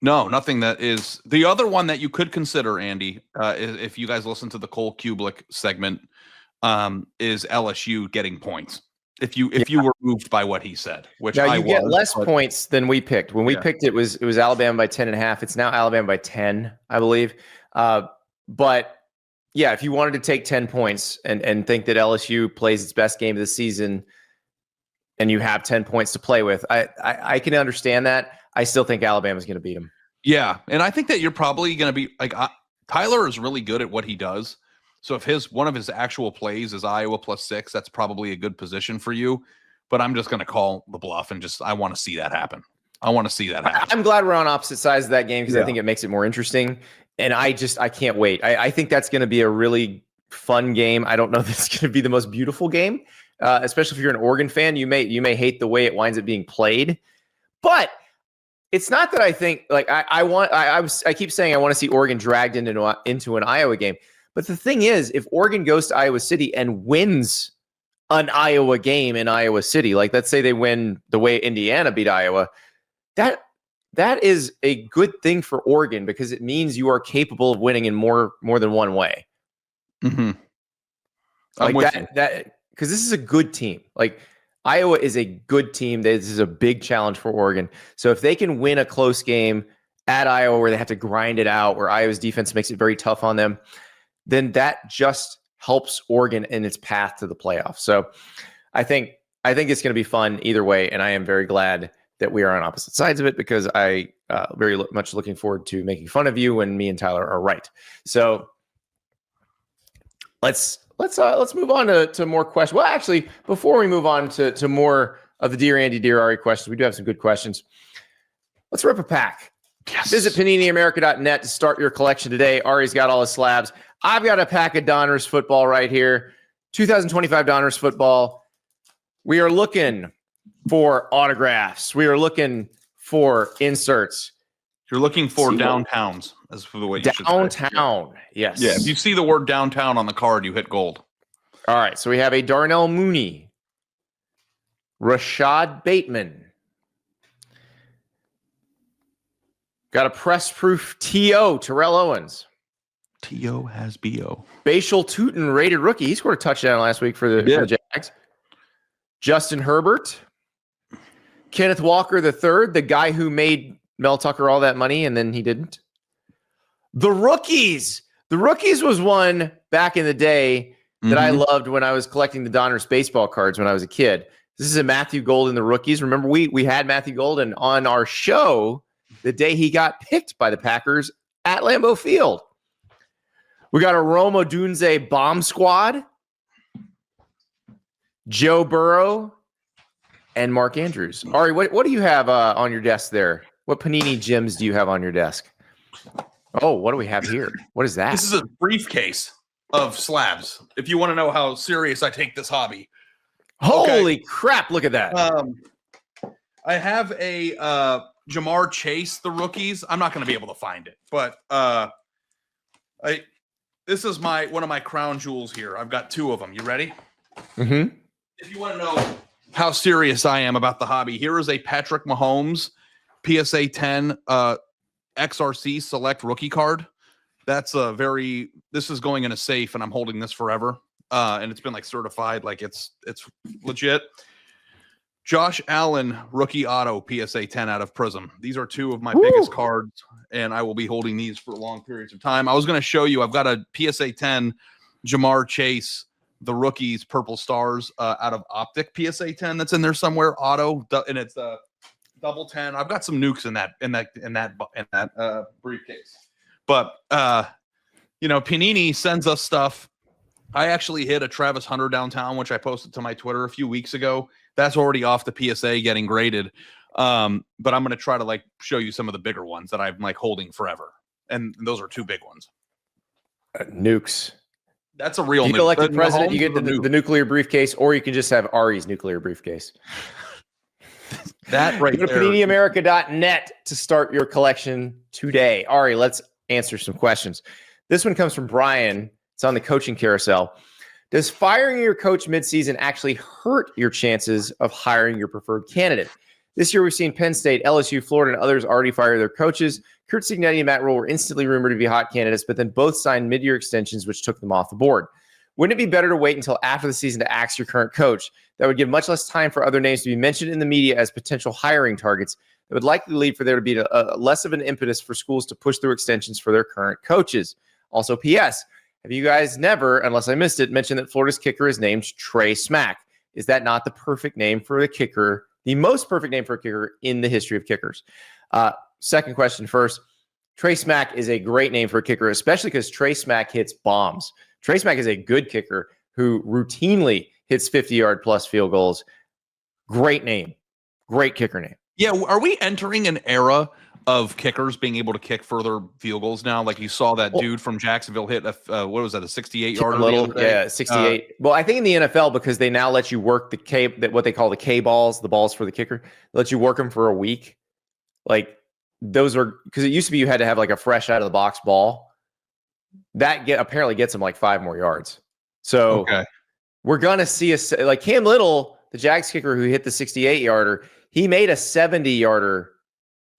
No, nothing that is. The other one that you could consider, Andy, if you guys listen to the Cole Kublik segment, is LSU getting points. If you were moved by what he said, which now I you get less points than we picked. When we picked it was Alabama by 10.5. It's now Alabama by 10, I believe. But yeah, if you wanted to take 10 points and think that LSU plays its best game of the season and you have 10 points to play with, I can understand that. I still think Alabama's going to beat them. Yeah. And I think that you're probably going to be like, Tyler is really good at what he does. So if one of his actual plays is Iowa +6, that's probably a good position for you. But I'm just going to call the bluff and I want to see that happen. I'm glad we're on opposite sides of that game because I think it makes it more interesting. And I can't wait. I think that's going to be a really fun game. I don't know if it's going to be the most beautiful game, especially if you're an Oregon fan. You may hate the way it winds up being played, but it's not that I think like I keep saying I want to see Oregon dragged into an Iowa game. But the thing is, if Oregon goes to Iowa City and wins an Iowa game in Iowa City, like let's say they win the way Indiana beat Iowa, that is a good thing for Oregon because it means you are capable of winning in more than one way. Mm-hmm. Like that because this is a good team. Like Iowa is a good team. This is a big challenge for Oregon. So if they can win a close game at Iowa where they have to grind it out, where Iowa's defense makes it very tough on them, then that just helps Oregon in its path to the playoffs. So I think it's going to be fun either way, and I am very glad that we are on opposite sides of it because I very much looking forward to making fun of you when me and Tyler are right. So let's move on to more questions. Well, actually, before we move on to more of the Dear Andy, Dear Ari questions, we do have some good questions. Let's rip a pack. Yes. Visit PaniniAmerica.net to start your collection today. Ari's got all his slabs. I've got a pack of Donruss football right here. 2025 Donruss football. We are looking for autographs. We are looking for inserts. You're looking for downtowns, as for the way you should say. Downtown. Yes. Yeah. If you see the word downtown on the card, you hit gold. All right. So we have a Darnell Mooney, Rashad Bateman. Got a press proof T.O. Terrell Owens. T.O. has B.O. Bashal Tootin rated rookie. He scored a touchdown last week for the Jags. Justin Herbert. Kenneth Walker III, the guy who made Mel Tucker all that money and then he didn't. The Rookies. The Rookies was one back in the day that I loved when I was collecting the Donruss baseball cards when I was a kid. This is a Matthew Golden, the Rookies. Remember, we had Matthew Golden on our show the day he got picked by the Packers at Lambeau Field. We got a Rome Odunze bomb squad, Joe Burrow, and Mark Andrews. Ari, what do you have on your desk there? What Panini gems do you have on your desk? Oh, what do we have here? What is that? This is a briefcase of slabs. If you want to know how serious I take this hobby. Holy crap, look at that. I have a Jamar Chase, the Rookies. I'm not going to be able to find it, but this is one of my crown jewels here. I've got two of them. You ready? Mm-hmm. If you want to know how serious I am about the hobby, here is a Patrick Mahomes PSA 10 XRC Select rookie card. This is going in a safe, and I'm holding this forever. And it's been like certified, like it's legit. Josh Allen rookie auto PSA 10 out of Prism. These are two of my biggest cards, and I will be holding these for long periods of time. I was going to show you, I've got a PSA 10 Jamar Chase, the Rookies Purple Stars out of Optic PSA 10 that's in there somewhere, auto, and it's double 10. I've got some nukes in that briefcase. But Panini sends us stuff. I actually hit a Travis Hunter downtown, which I posted to my Twitter a few weeks ago. That's already off the PSA getting graded. But I'm going to try to show you some of the bigger ones that I'm holding forever. And those are two big ones. Nukes. That's a real if you nuke. get elected The president, Mahomes you get the nuclear briefcase, or you can just have Ari's nuclear briefcase. That right Go to there. PaniniAmerica.net to start your collection today. Ari, let's answer some questions. This one comes from Brian. It's on the coaching carousel. Does firing your coach midseason actually hurt your chances of hiring your preferred candidate? This year, we've seen Penn State, LSU, Florida, and others already fire their coaches. Curt Cignetti and Matt Rule were instantly rumored to be hot candidates, but then both signed mid-year extensions, which took them off the board. Wouldn't it be better to wait until after the season to axe your current coach? That would give much less time for other names to be mentioned in the media as potential hiring targets. It would likely lead for there to be less of an impetus for schools to push through extensions for their current coaches. Also, P.S., have you guys never, unless I missed it, mentioned that Florida's kicker is named Trey Smack? Is that not the perfect name for a kicker, the most perfect name for a kicker in the history of kickers? Second question first. Trey Smack is a great name for a kicker, especially because Trey Smack hits bombs. Trey Smack is a good kicker who routinely hits 50-yard plus field goals. Great name. Great kicker name. Yeah, are we entering an era of kickers being able to kick further field goals now? Like you saw that dude from Jacksonville hit a 68-yarder? Yeah, 68. Well, I think in the NFL, because they now let you work the K, what they call the K balls, the balls for the kicker, let you work them for a week. Those are, because it used to be you had to have a fresh out of the box ball. That apparently gets them 5 more yards. So we're gonna see Cam Little, the Jags kicker who hit the 68-yarder. He made a 70-yarder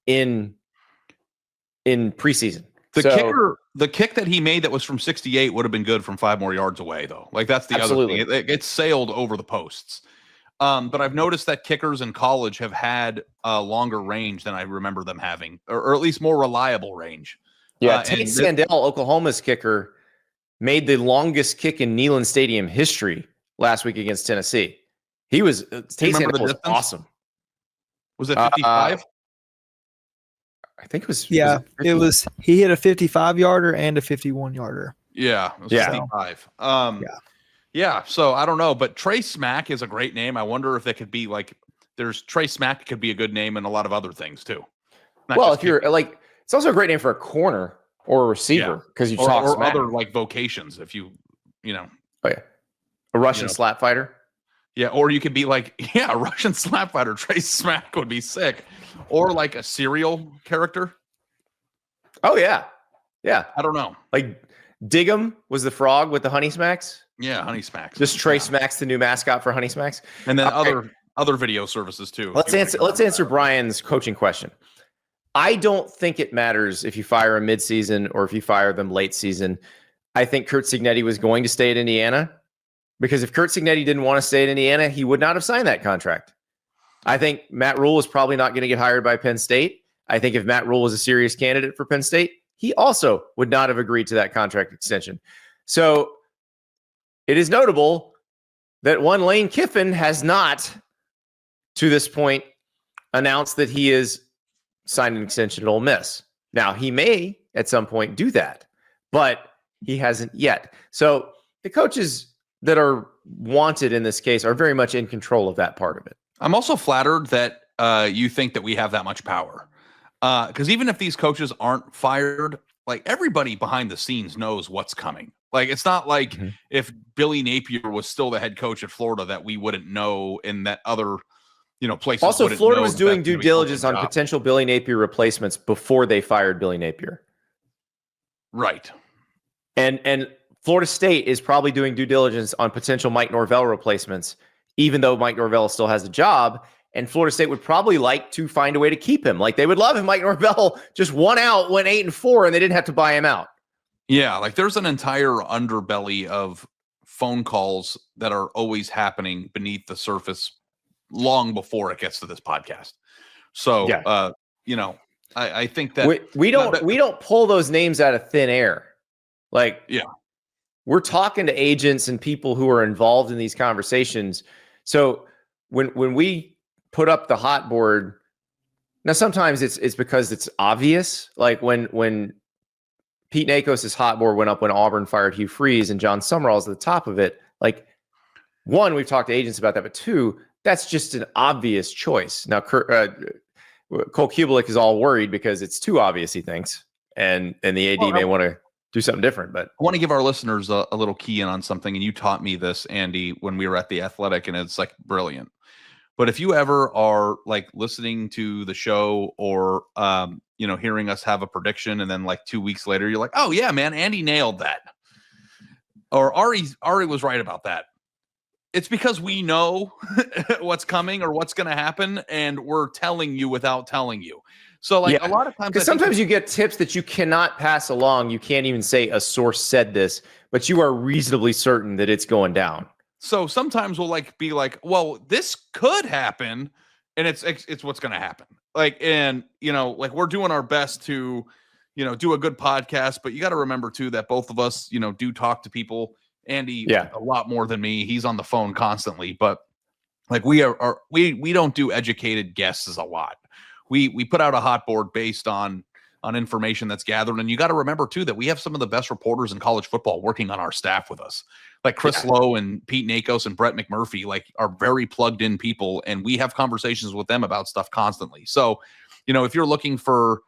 in preseason. The kick that he made that was from 68 would have been good from 5 more yards away, though. That's the other thing. It sailed over the posts. But I've noticed that kickers in college have had a longer range than I remember them having, or at least more reliable range. Yeah, Tate Sandell, Oklahoma's kicker, made the longest kick in Neyland Stadium history last week against Tennessee. Tate Sandell was awesome. Was it 55? I think it was. Yeah, it was. He hit a 55-yarder and a 51-yarder. Yeah, it was 55. Yeah. So I don't know, but Trey Smack is a great name. I wonder if that could be there's Trey Smack could be a good name and a lot of other things too. Well, if you're it's also a great name for a corner or a receiver because you talk or smack. Other vocations. If you a Russian slap fighter. Yeah, or you could be a Russian slap fighter. Trey Smack would be sick. Or a serial character. Oh, yeah. Yeah. I don't know. Diggum was the frog with the Honey Smacks. Yeah, Honey Smacks. Just Trey Smacks, the new mascot for Honey Smacks. And then other video services too. Let's answer Brian's coaching question. I don't think it matters if you fire him midseason or if you fire them late season. I think Curt Cignetti was going to stay at Indiana. Because if Curt Cignetti didn't want to stay at Indiana, he would not have signed that contract. I think Matt Rule is probably not going to get hired by Penn State. I think if Matt Rule was a serious candidate for Penn State, he also would not have agreed to that contract extension. So it is notable that one Lane Kiffin has not, to this point, announced that he is signed an extension at Ole Miss. Now, he may at some point do that, but he hasn't yet. So the coaches that are wanted in this case are very much in control of that part of it. I'm also flattered that you think that we have that much power. Because even if these coaches aren't fired, everybody behind the scenes knows what's coming. It's not if Billy Napier was still the head coach at Florida that we wouldn't know in that other, places. Also, Florida was doing due diligence on potential Billy Napier replacements before they fired Billy Napier. Right. And Florida State is probably doing due diligence on potential Mike Norvell replacements, even though Mike Norvell still has a job. And Florida State would probably like to find a way to keep him. They would love if Mike Norvell just went 8-4, and they didn't have to buy him out. Yeah, there's an entire underbelly of phone calls that are always happening beneath the surface long before it gets to this podcast. So, I think that we don't pull those names out of thin air. We're talking to agents and people who are involved in these conversations. So when we put up the hot board Now, sometimes it's because it's obvious. Like when Pete Nakos' hot board went up when Auburn fired Hugh Freeze and John Summerall's at the top of it. Like, one, we've talked to agents about that, but two, that's just an obvious choice. Now, Cole Kubelic is all worried because it's too obvious, he thinks, and the AD may want to do something different. But I want to give our listeners a little key in on something, and you taught me this, Andy, when we were at the Athletic, and it's like brilliant. But if you ever are like listening to the show or, hearing us have a prediction, and then like 2 weeks later, you're like, oh yeah, man, Andy nailed that. Or Ari was right about that. It's because we know what's coming or what's going to happen, and we're telling you without telling you. So like a lot of times, because sometimes you get tips that you cannot pass along. You can't even say a source said this, but you are reasonably certain that it's going down. So sometimes we'll be like, well, this could happen, and it's what's going to happen. Like, and we're doing our best to, do a good podcast, but you got to remember too that both of us, do talk to people. Andy, a lot more than me. He's on the phone constantly, but like we don't do educated guesses a lot. We put out a hot board based on information that's gathered, and you got to remember too that we have some of the best reporters in college football working on our staff with us. Like Chris Lowe and Pete Nakos and Brett McMurphy, like are very plugged in people, and we have conversations with them about stuff constantly. So, if you're looking for,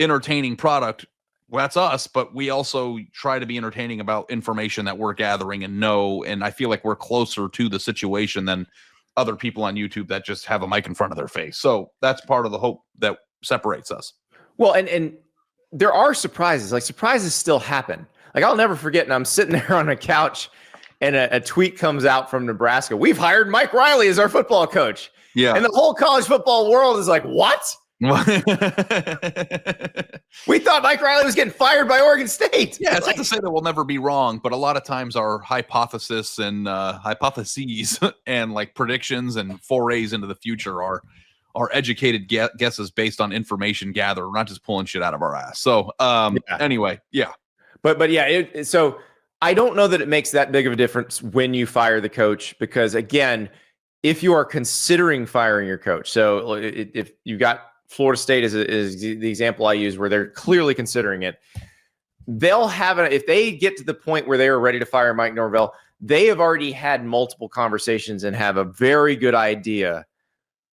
entertaining product, well, that's us, but we also try to be entertaining about information that we're gathering and know. And I feel like we're closer to the situation than other people on YouTube that just have a mic in front of their face. So that's part of the hope that separates us. Well, and there are surprises. Like, surprises still happen. Like, I'll never forget, and I'm sitting there on a couch and a tweet comes out from Nebraska. We've hired Mike Riley as our football coach. Yeah. And the whole college football world is like, what? We thought Mike Riley was getting fired by Oregon State. Yeah, it's not to say that we'll never be wrong, but a lot of times our hypothesis and hypotheses and like predictions and forays into the future are educated guesses based on information gathered. We're not just pulling shit out of our ass. So anyway, yeah. But yeah, so I don't know that it makes that big of a difference when you fire the coach, because again, if you are considering firing your coach, so if you got Florida State is the example I use where they're clearly considering it, they'll have if they get to the point where they are ready to fire Mike Norvell, they have already had multiple conversations and have a very good idea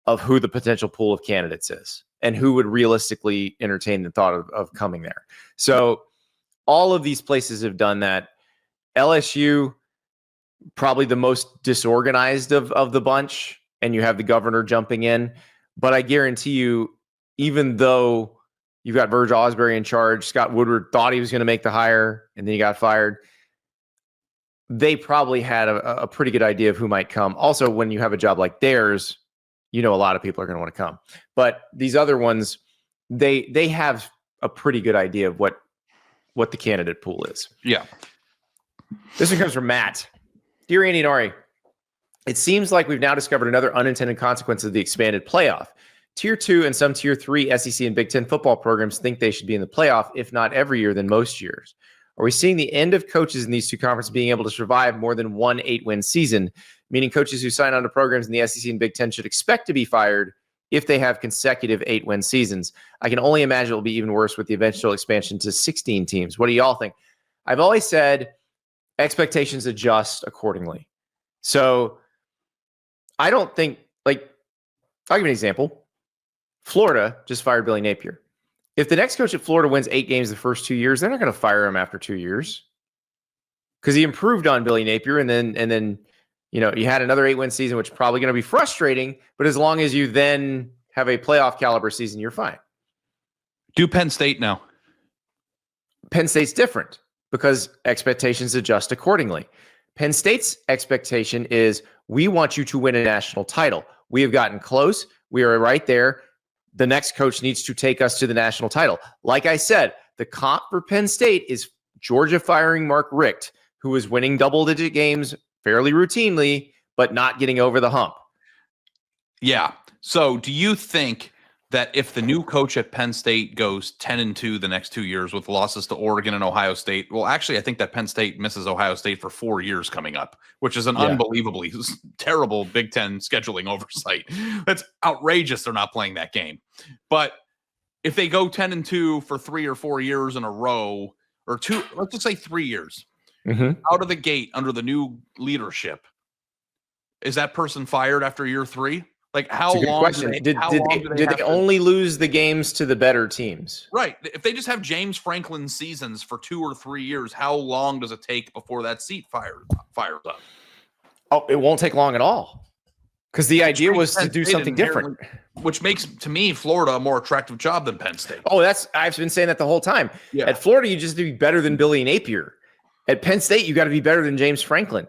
of who the potential pool of candidates is and who would realistically entertain the thought of coming there. So all of these places have done that. LSU, probably the most disorganized of the bunch, and you have the governor jumping in. But I guarantee you, even though you've got Verge Osbury in charge, Scott Woodward thought he was going to make the hire, and then he got fired. They probably had a pretty good idea of who might come. Also, when you have a job like theirs, a lot of people are going to want to come. But these other ones, they have a pretty good idea of what the candidate pool is. Yeah. This one comes from Matt. Dear Andy Ari, it seems like we've now discovered another unintended consequence of the expanded playoff. Tier 2 and some Tier 3 SEC and Big Ten football programs think they should be in the playoff, if not every year, then most years. Are we seeing the end of coaches in these two conferences being able to survive more than one 8-win season, meaning coaches who sign on to programs in the SEC and Big Ten should expect to be fired if they have consecutive 8-win seasons? I can only imagine it will be even worse with the eventual expansion to 16 teams. What do y'all think? I've always said expectations adjust accordingly. So I don't think, I'll give you an example. Florida just fired Billy Napier. If the next coach at Florida wins 8 games the first 2 years, they're not going to fire him after 2 years because he improved on Billy Napier. And then you had another 8-win season, which is probably going to be frustrating. But as long as you then have a playoff caliber season, you're fine. Do Penn State now. Penn State's different because expectations adjust accordingly. Penn State's expectation is we want you to win a national title. We have gotten close. We are right there. The next coach needs to take us to the national title. Like I said, the comp for Penn State is Georgia firing Mark Richt, who is winning double-digit games fairly routinely, but not getting over the hump. Yeah. So do you think that if the new coach at Penn State goes 10-2 the next 2 years with losses to Oregon and Ohio State, well, actually, I think that Penn State misses Ohio State for 4 years coming up, which is an unbelievably terrible Big Ten scheduling oversight. That's outrageous. They're not playing that game. But if they go 10-2 for 3 or 4 years in a row, or two, let's just say 3 years, out of the gate under the new leadership, is that person fired after year 3? Like, how long? Question. Did they only lose the games to the better teams? Right. If they just have James Franklin seasons for 2 or 3 years, how long does it take before that seat fires up? Oh, it won't take long at all. Because the idea was to do something different. Which makes, to me, Florida a more attractive job than Penn State. Oh, I've been saying that the whole time. Yeah. At Florida, you just have to be better than Billy Napier. At Penn State, you got to be better than James Franklin.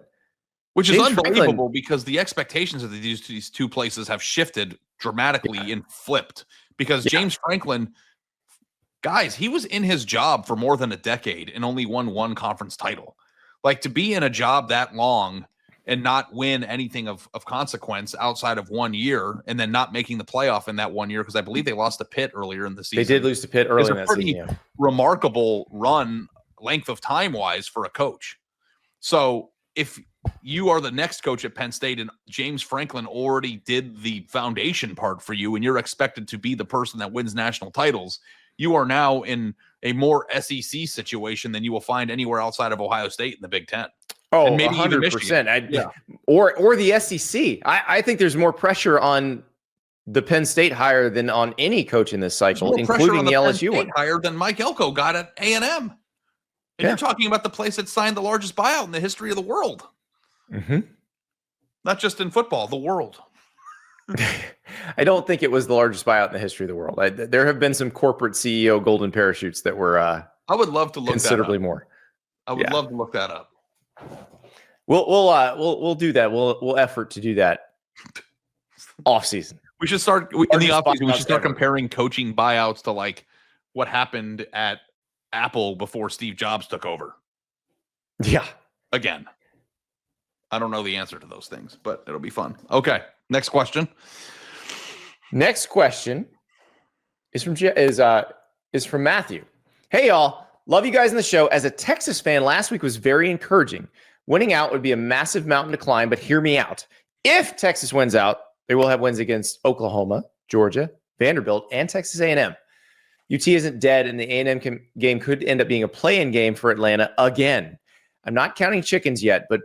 Which is unbelievable because the expectations of these two places have shifted dramatically and flipped. Because James Franklin, guys, he was in his job for more than a decade and only won 1 conference title. Like, to be in a job that long and not win anything of consequence outside of 1 year and then not making the playoff in that 1 year, because I believe they lost to Pitt earlier in the season. They did lose to Pitt early in that season. It's a pretty remarkable run length of time-wise for a coach. So if you are the next coach at Penn State and James Franklin already did the foundation part for you and you're expected to be the person that wins national titles, you are now in a more SEC situation than you will find anywhere outside of Ohio State in the Big Ten. Oh, and maybe 100%. Or the SEC. I think there's more pressure on the Penn State hire than on any coach in this cycle, including the LSU one. Higher than Mike Elko got at A&M. And you're talking about the place that signed the largest buyout in the history of the world. Not just in football, the world. I don't think it was the largest buyout in the history of the world. There have been some corporate CEO golden parachutes that were I would love to look considerably more. I would love to look that up. We'll do that. We'll effort to do that off season. We should start in the off season. We should start comparing coaching buyouts to like what happened at Apple before Steve Jobs took over. Yeah. Again. I don't know the answer to those things, but it'll be fun. Okay. Next question. Next question is from Matthew. Hey y'all, love you guys in the show. As a Texas fan, last week was very encouraging. Winning out would be a massive mountain to climb, but hear me out. If Texas wins out, they will have wins against Oklahoma, Georgia, Vanderbilt, and Texas A&M. UT isn't dead, and the A&M game could end up being a play-in game for Atlanta again. I'm not counting chickens yet, but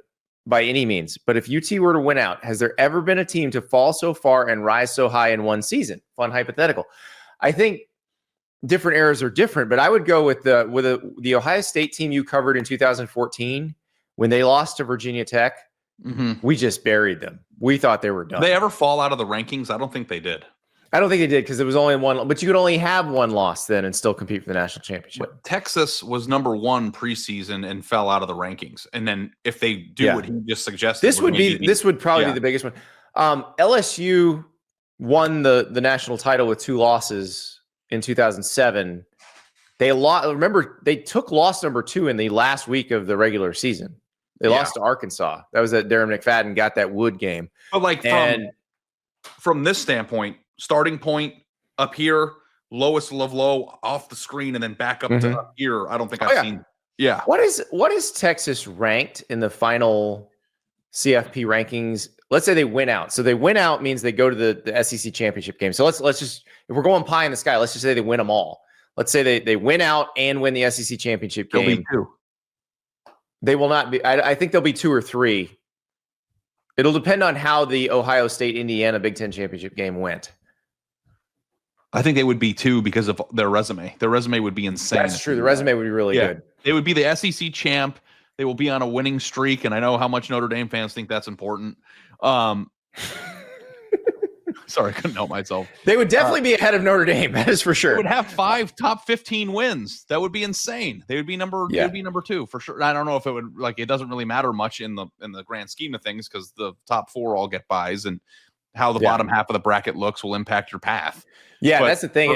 by any means. But if UT were to win out, has there ever been a team to fall so far and rise so high in one season? Fun hypothetical. I think different eras are different, but I would go with the Ohio State team you covered in 2014 when they lost to Virginia Tech. We just buried them. We thought they were done. Did they ever fall out of the rankings? I don't think they did. I don't think they did because it was only one, but you could only have one loss then and still compete for the national championship. But Texas was number 1 preseason and fell out of the rankings. And then if they do what he just suggested, this would probably be the biggest one. LSU won the national title with 2 losses in 2007. They lost. Remember, they took loss number 2 in the last week of the regular season. They lost to Arkansas. That was that Darren McFadden got that Wood game. But like from this standpoint, starting point up here, lowest of low off the screen, and then back up to up here. I don't think I've seen. Yeah. What is Texas ranked in the final CFP rankings? Let's say they win out. So they win out means they go to the SEC championship game. So let's just, if we're going pie in the sky, let's just say they win them all. Let's say they win out and win the SEC championship game. They'll be 2. They will not be. I think they'll be 2 or 3. It'll depend on how the Ohio State Indiana Big Ten championship game went. I think they would be 2 because of their resume. Their resume would be insane. That's true. The resume would be really good. They would be the SEC champ. They will be on a winning streak, and I know how much Notre Dame fans think that's important. Sorry, I couldn't help myself. They would definitely be ahead of Notre Dame. That is for sure. They would have 5 top 15 wins. That would be insane. They would be number 2 for sure. I don't know if it would it doesn't really matter much in the grand scheme of things because the top 4 all get buys, and how the bottom half of the bracket looks will impact your path. Yeah, but that's the thing.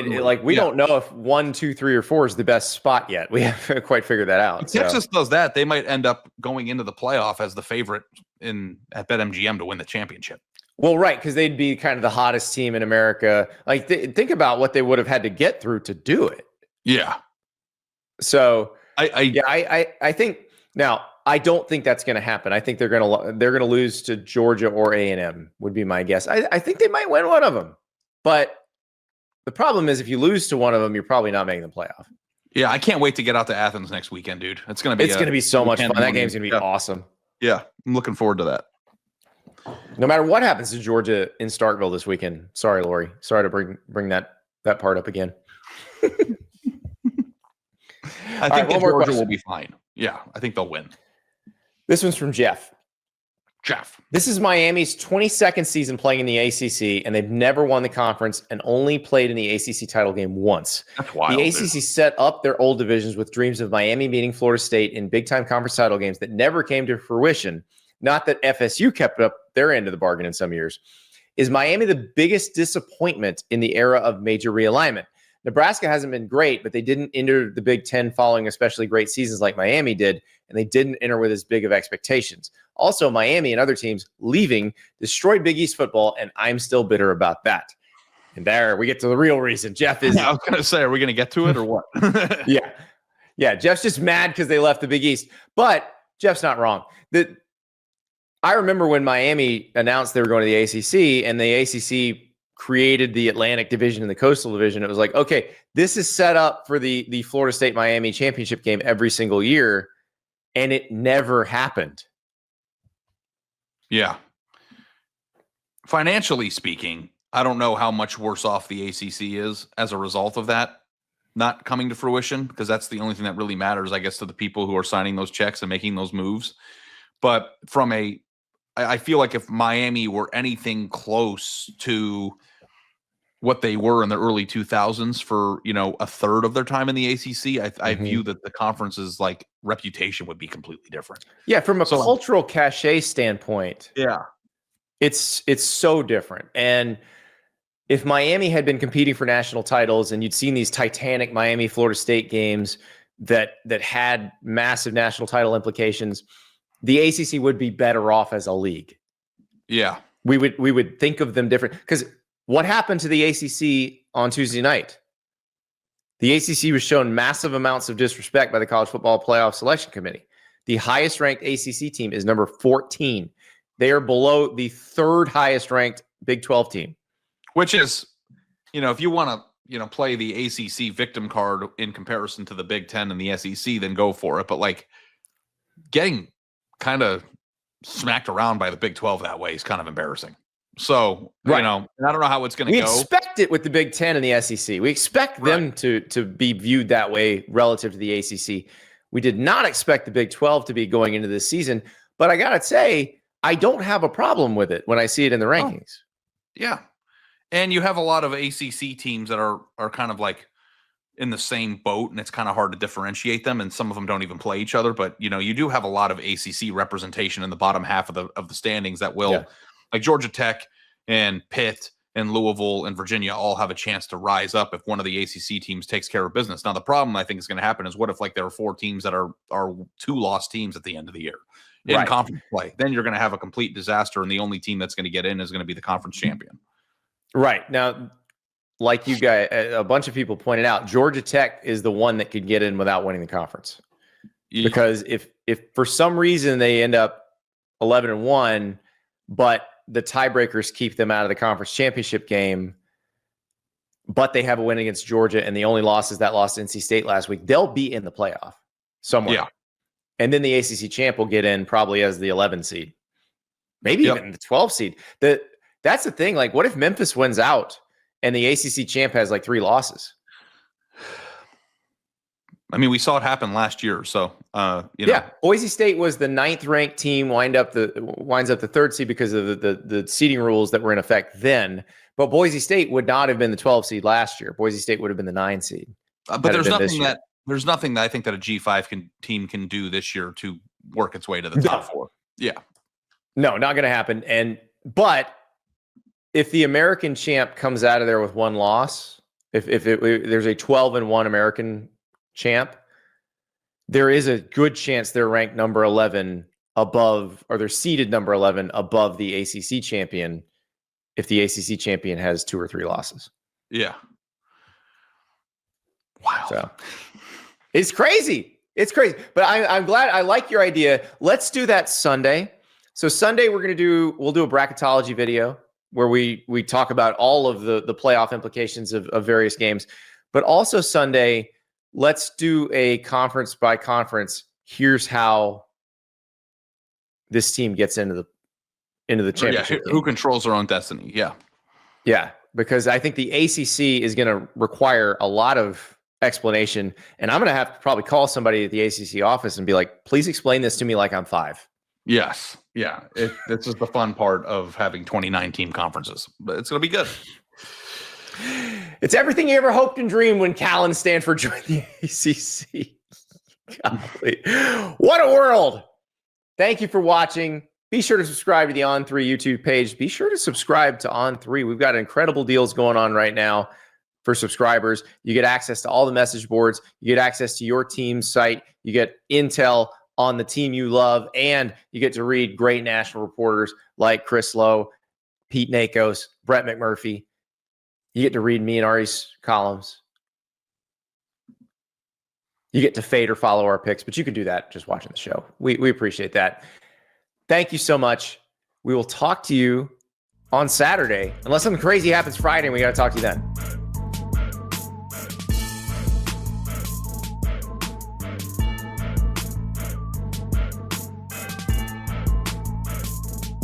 We don't know if 1, 2, 3, or 4 is the best spot yet. We haven't quite figured that out. If Texas does that, they might end up going into the playoff as the favorite at BetMGM to win the championship. Well, right, because they'd be kind of the hottest team in America. Like, think about what they would have had to get through to do it. Yeah. So, I I think now I don't think that's going to happen. I think they're going to lose to Georgia or A&M would be my guess. I think they might win one of them, but the problem is if you lose to one of them, you're probably not making the playoff. Yeah, I can't wait to get out to Athens next weekend, dude. It's going to be so much fun. That game's going to be awesome. Yeah, I'm looking forward to that. No matter what happens to Georgia in Starkville this weekend. Sorry, Lori. Sorry to bring that part up again. I think that Georgia will be fine. Yeah, I think they'll win. This one's from Jeff. This is Miami's 22nd season playing in the ACC, and they've never won the conference and only played in the ACC title game once. That's wild. The ACC set up their old divisions with dreams of Miami beating Florida State in big-time conference title games that never came to fruition. Not that FSU kept up their end of the bargain in some years. Is Miami the biggest disappointment in the era of major realignment? Nebraska hasn't been great, but they didn't enter the Big Ten following especially great seasons like Miami did, and they didn't enter with as big of expectations. Also, Miami and other teams leaving destroyed Big East football, and I'm still bitter about that. And there we get to the real reason. Jeff is. I was going to say, are we going to get to it or what? Yeah. Jeff's just mad because they left the Big East, but Jeff's not wrong. I remember when Miami announced they were going to the ACC, and the ACC created the Atlantic Division and the Coastal Division. It was like, okay, this is set up for the Florida State Miami championship game every single year, and it never happened. Yeah. Financially speaking, I don't know how much worse off the ACC is as a result of that not coming to fruition, because that's the only thing that really matters, I guess, to the people who are signing those checks and making those moves. But I feel like if Miami were anything close to what they were in the early 2000s for, a third of their time in the ACC, I view that the conference's like reputation would be completely different. Yeah, from a cultural cachet standpoint. Yeah. It's so different. And if Miami had been competing for national titles and you'd seen these titanic Miami Florida State games that had massive national title implications, the ACC would be better off as a league. Yeah. We would think of them different, because what happened to the ACC on Tuesday night? The ACC was shown massive amounts of disrespect by the College Football Playoff Selection Committee. The highest ranked ACC team is number 14. They are below the third highest ranked Big 12 team. Which is, if you want to, play the ACC victim card in comparison to the Big 10 and the SEC, then go for it. But like getting kind of smacked around by the Big 12 that way is kind of embarrassing. So, right. And I don't know how it's going to go. We expect it with the Big 10 and the SEC. We expect them to be viewed that way relative to the ACC. We did not expect the Big 12 to be going into this season, but I got to say, I don't have a problem with it when I see it in the rankings. Yeah. And you have a lot of ACC teams that are kind of like in the same boat, and it's kind of hard to differentiate them, and some of them don't even play each other. But, you do have a lot of ACC representation in the bottom half of the standings that will like Georgia Tech and Pitt and Louisville and Virginia all have a chance to rise up if one of the ACC teams takes care of business. Now, the problem I think is going to happen is what if like there are 4 teams that are 2 lost teams at the end of the year in conference play? Then you're going to have a complete disaster, and the only team that's going to get in is going to be the conference champion. Right. Now, like you guys, a bunch of people pointed out, Georgia Tech is the one that could get in without winning the conference. Because if for some reason they end up 11-1, but the tiebreakers keep them out of the conference championship game, but they have a win against Georgia, and the only loss is that loss to NC State last week, they'll be in the playoff somewhere. Yeah. And then the ACC champ will get in probably as the 11 seed, maybe even the 12 seed. That's the thing. Like, what if Memphis wins out and the ACC champ has like 3 losses? I mean, we saw it happen last year. So, Boise State was the 9th ranked team, winds up the 3rd seed because of the seeding rules that were in effect then. But Boise State would not have been the 12 seed last year. Boise State would have been the 9 seed. But there's nothing that I think that a G5 team can do this year to work its way to the top 4. Yeah. No, not going to happen. But if the American champ comes out of there with 1 loss, if there's a 12-1 American champ, there is a good chance they're ranked number 11 above, or they're seeded number 11 above the ACC champion if the ACC champion has 2 or 3 losses. Yeah. Wow. So it's crazy. It's crazy. But I'm glad. I like your idea. Let's do that Sunday. So Sunday we'll do a bracketology video where we talk about all of the playoff implications of various games. But also Sunday, let's do a conference by conference. Here's how this team gets into the championship. Who controls their own destiny? Yeah. Yeah, because I think the ACC is going to require a lot of explanation, and I'm going to have to probably call somebody at the ACC office and be like, please explain this to me like I'm 5. Yes. Yeah. This is the fun part of having 29 team conferences, but it's going to be good. It's everything you ever hoped and dreamed when Cal and Stanford joined the ACC. Golly. What a world. Thank you for watching. Be sure to subscribe to the On3 YouTube page. Be sure to subscribe to On3. We've got incredible deals going on right now for subscribers. You get access to all the message boards. You get access to your team's site. You get intel on the team you love, and you get to read great national reporters like Chris Lowe, Pete Nakos, Brett McMurphy. You get to read me and Ari's columns. You get to fade or follow our picks, but you can do that just watching the show. We appreciate that. Thank you so much. We will talk to you on Saturday, unless something crazy happens Friday and we got to talk to you then.